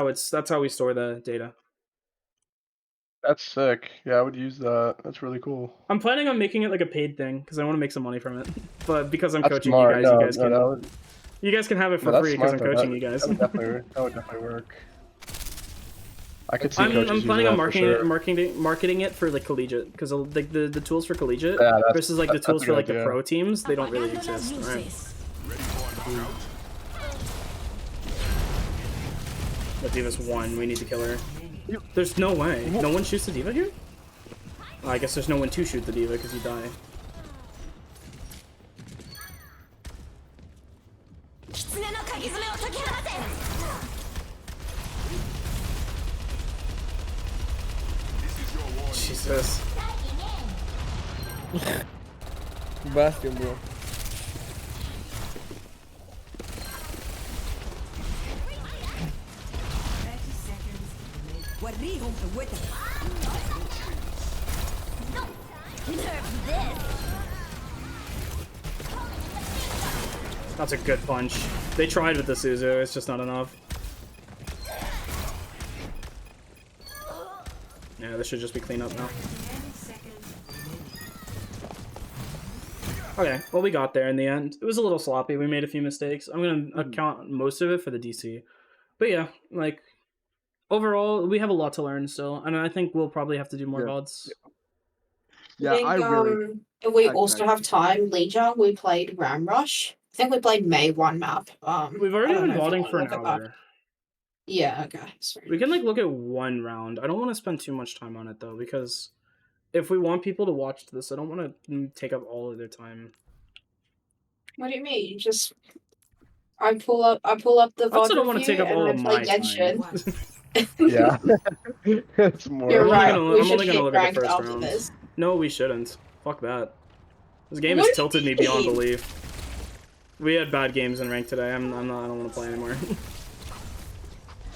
how we store the data. That's sick. Yeah, I would use that. That's really cool. I'm planning on making it like a paid thing because I want to make some money from it. But because I'm That's coaching smart. you No, guys can no, you guys can have it for that's free because I'm smart, though. coaching you guys. That would definitely work. I could see I'm coaches planning using on that for sure. marketing it for like collegiate because like the tools for collegiate Yeah, versus like the tools that's a for good like the idea. pro teams, they don't really Apagando las exist. Right? luces. The D.Va's 1. We need to kill her. There's no way. No one shoots the D.Va here? Oh, I guess there's no one to shoot the D.Va because you die. Jesus. Bastion, bro. That's a good punch. They tried with the Suzu, it's just not enough. Yeah, this should just be cleaned up now. 10 seconds remaining. Okay, well we got there in the end. It was a little sloppy, we made a few mistakes. I'm gonna account most of it for the DC. But yeah, like, overall, we have a lot to learn still, and I think we'll probably have to do more VODs. Yeah, I think, I really. if we Okay. also have time, Leisure, we played Ram Rush. I think we played May 1 map. We've I already don't been know if you VODing wanna for an look at that. hour. Yeah, okay. Sorry. We can like look at one round. I don't want to spend too much time on it though, because if we want people to watch this, I don't want to take up all of their time. What do you mean? Just I pull up the I also VOD don't want to take review up all and of I my play time. Genshin. Yeah. It's more. You're I'm right. only We gonna, I'm should only gonna keep look at the ranked first after round. this. No, we shouldn't. Fuck that. This game What has do you tilted me beyond mean? belief. We had bad games in ranked today. I don't want to play anymore.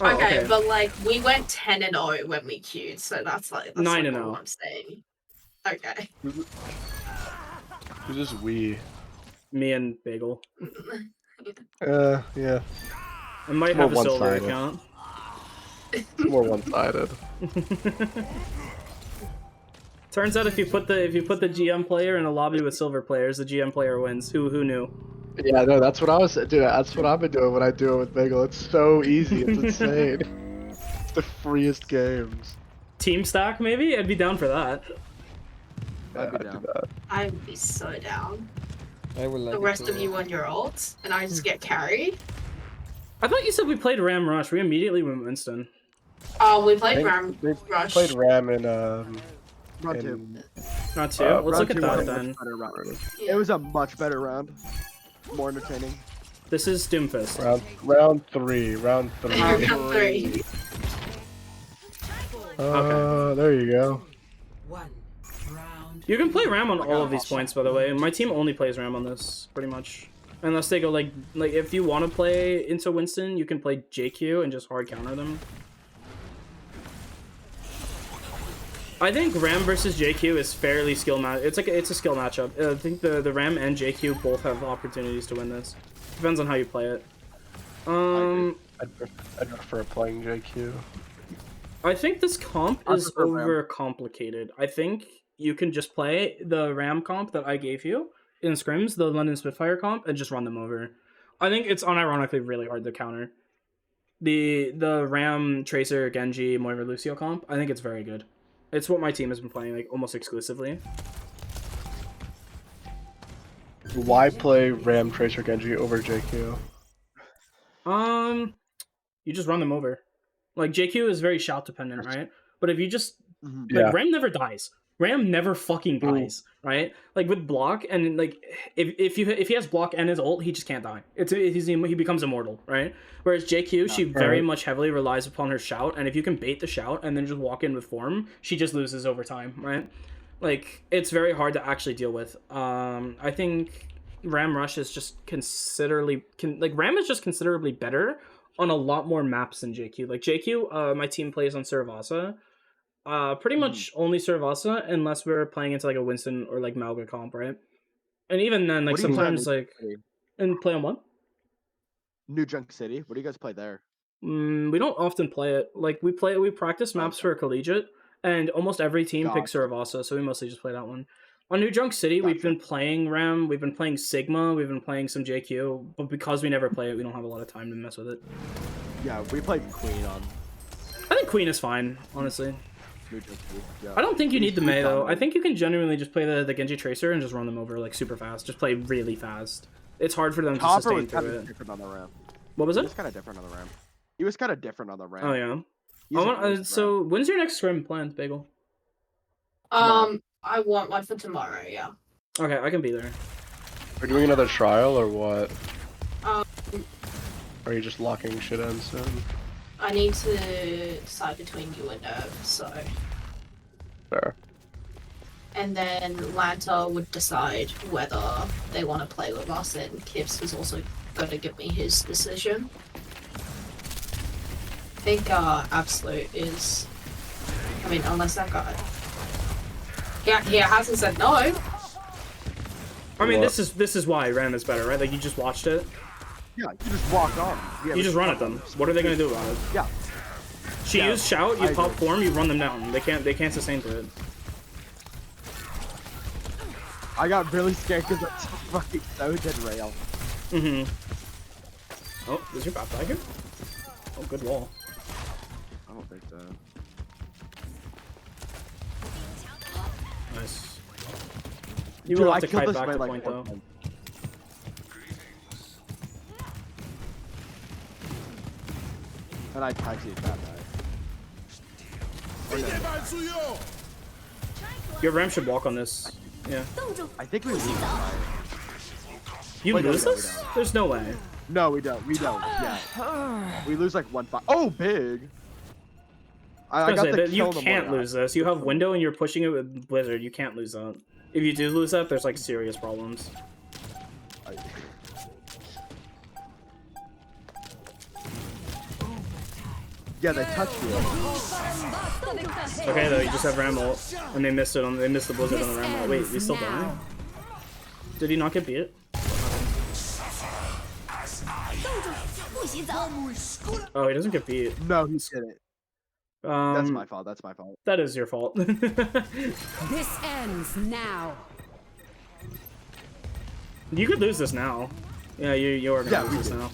Oh, okay, but like we went 10-0 when we queued, so that's 9-0. all I'm saying. Okay. Who's just we? Me and Baegle. Yeah. I might It's have a more silver one-sided. account. It's more one-sided. Turns out if you put the GM player in a lobby with silver players, the GM player wins. Who knew? Yeah, no, that's what I was, dude. That's what I've been doing when I do it with Baegle. It's so easy. It's insane. It's the freest games. Team stack maybe? I'd be down for that. I'd be I'd down. do that. I would be so down. I would like The it rest to- of you on your ults, and I just get carried. I thought you said we played Ram Rush. We immediately went Winston. Oh, we played They- Ram they Rush. Played Ram in Round two. in- Not two. Uh, Let's look at Round two was that a then. much better round. Yeah. It was a much better round. More entertaining. This is Doomfist. round three. Round three. Round three. There you go. 1 round. You can play Ram on all of these points, by the way. My team only plays Ram on this, pretty much. Unless they go like if you want to play into Winston, you can play JQ and just hard counter them. I think Ram versus JQ is fairly skill match. It's a skill matchup. I think the Ram and JQ both have opportunities to win this. Depends on how you play it. I'd prefer playing JQ. I think this comp I is prefer Ram. overcomplicated. I think you can just play the Ram comp that I gave you in scrims, the London Spitfire comp, and just run them over. I think it's unironically really hard to counter. The Ram Tracer Genji Moira Lucio comp, I think it's very good. It's what my team has been playing like almost exclusively. Why play Ram Tracer Genji over JQ? You just run them over. Like JQ is very shout dependent, right? But if you just Mhm. like Yeah. Ram never dies. Ram never fucking dies, right? Like with block and like if he has block and his ult, he just can't die. He becomes immortal, right? Whereas JQ, she very much heavily relies upon her shout, and if you can bait the shout and then just walk in with form, she just loses over time, right? Like it's very hard to actually deal with. I think Ram Rush is just Ram is just considerably better on a lot more maps than JQ. Like JQ, my team plays on Saravasa. Pretty much only Saravasa unless we're playing into like a Winston or like Malga comp, right? And even then, like What do you play on sometimes New like Junk City? and play on what? New Junk City. What do you guys play there? We don't often play it. Like we practice maps for a collegiate, and almost every team picks Gotcha. Saravasa, so we mostly just play that one. On New Junk City, we've Gotcha. been playing Ram, we've been playing Sigma, we've been playing some JQ, but because we never play it, we don't have a lot of time to mess with it. Yeah, we played Queen on I think Queen is fine, honestly. New Junk City. Yeah. I don't think you need the Mei though. I dominant. think you can genuinely just play the Genji Tracer and just run them over like super fast. Just play really fast. It's hard for them to Topper sustain was kind through of it. different on the ramp. What was He it? was kind of different on the ramp. He was kind of different on the ramp. Oh yeah. He's a beast ramp. So when's your next scrim planned, Baegle? I want one for tomorrow. Yeah. Okay, I can be there. Are you doing another trial or what? Um, Or are you just locking shit in soon? I need to decide between you and Nerve, so. Fair. And then Lanta would decide whether they want to play with us, and Kips is also going to give me his decision. I think Absolute is. I mean, unless that guy. Yeah, he hasn't said no. I mean, What? this is why Ram is better, right? Like, you just watched it. Yeah, you just walk on. Yeah, You just run at them. What are they gonna do about it? Yeah. She Yeah, used shout, you I pop agree. form, you run them down. They can't sustain through it. I got really scared because that's fucking so dead rail. Oh, is your back here? Oh, good wall. I don't think so. Nice. You Dude, will I have to killed kite this back by the like point 4 though. times. And I taxied that guy. Your Ram should walk on this. Yeah. I think we lose that guy. You Wait, no, lose we don't, this? we don't. There's no way. No, we don't. We don't. Yeah. We lose like 1-5. Oh, big. I got the You kill the can't Moira. lose this. You have window and you're pushing it with Blizzard. You can't lose that. If you do lose that, there's like serious problems. Yeah, they touched you. Okay, though, you just have Ram ult, and they missed it on. They missed the Blizzard on the Ram ult. Wait, we still dying? Did he not get beat? Oh, he doesn't get beat. No, he didn't. That's my fault. That's my fault. That is your fault. This ends now. You could lose this now. Yeah, you are gonna lose this now.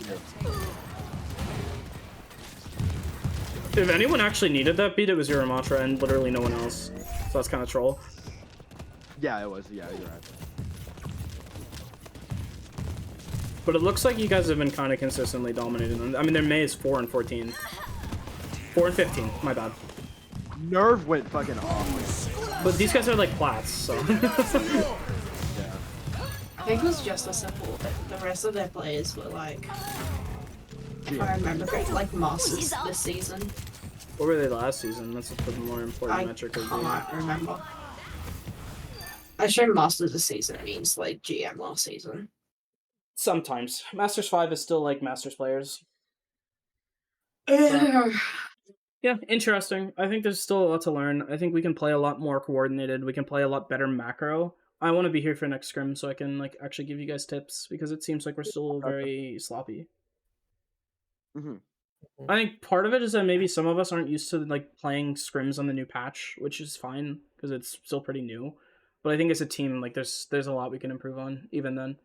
If anyone actually needed that beat, it was your Ramatra and literally no one else. So that's kind of troll. Yeah, it was. Yeah, you're right. But it looks like you guys have been kind of consistently dominating them. I mean, their May is 4 and 14. 4 and 15. My bad. Nerve went fucking off. But these guys are like plats, so. Yeah. I think it was just a simple. The rest of their players were like, if I remember correctly, like masters this season. What were they last season? That's the more important I metric of can't remember. I sure masters this season means like GM last season. Sometimes. Masters 5 is still like Masters players. Yeah, interesting. I think there's still a lot to learn. I think we can play a lot more coordinated. We can play a lot better macro. I want to be here for next scrim so I can like actually give you guys tips because it seems like we're still very sloppy. I think part of it is that maybe some of us aren't used to like playing scrims on the new patch, which is fine because it's still pretty new. But I think as a team, like there's a lot we can improve on even then.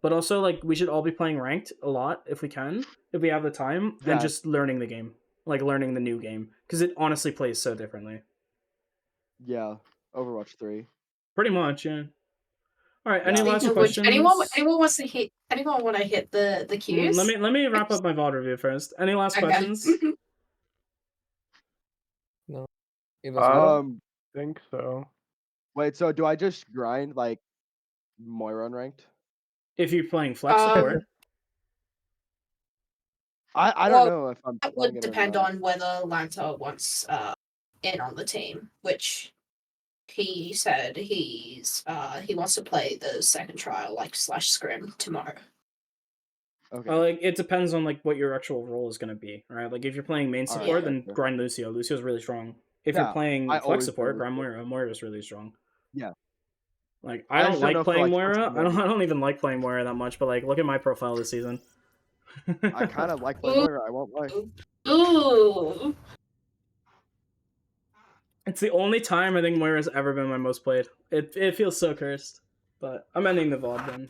But also like we should all be playing ranked a lot if we can, if we have the time, and just learning the game, like learning the new game because it honestly plays so differently. Yeah, Overwatch 3. Pretty much, yeah. All right. Any Speaking last of which, questions? anyone wants to hit? Anyone want to hit the cues? Let me wrap up my VOD review first. Any last questions? No. It was Think so. Wait, so do I just grind like Moira unranked? If you're playing flex support, I don't know if I'm. That playing would it or depend not. on whether Lanta wants in on the team, which he said he wants to play the second trial like / scrim tomorrow. Okay. like it depends on like what your actual role is going to be, right? Like if you're playing main Alright, support, yeah, then sure. grind Lucio. Lucio's really strong. If Yeah, you're playing I flex always support, play grind Lucio. Moira. Moira's really strong. Yeah. Like I I just don't don't know like for, playing like, Moira. flexibility. I don't even like playing Moira that much. But like, look at my profile this season. I kind of like playing Moira. I won't lie. Ooh. It's the only time I think Moira's ever been my most played. It feels so cursed. But I'm ending the VOD then.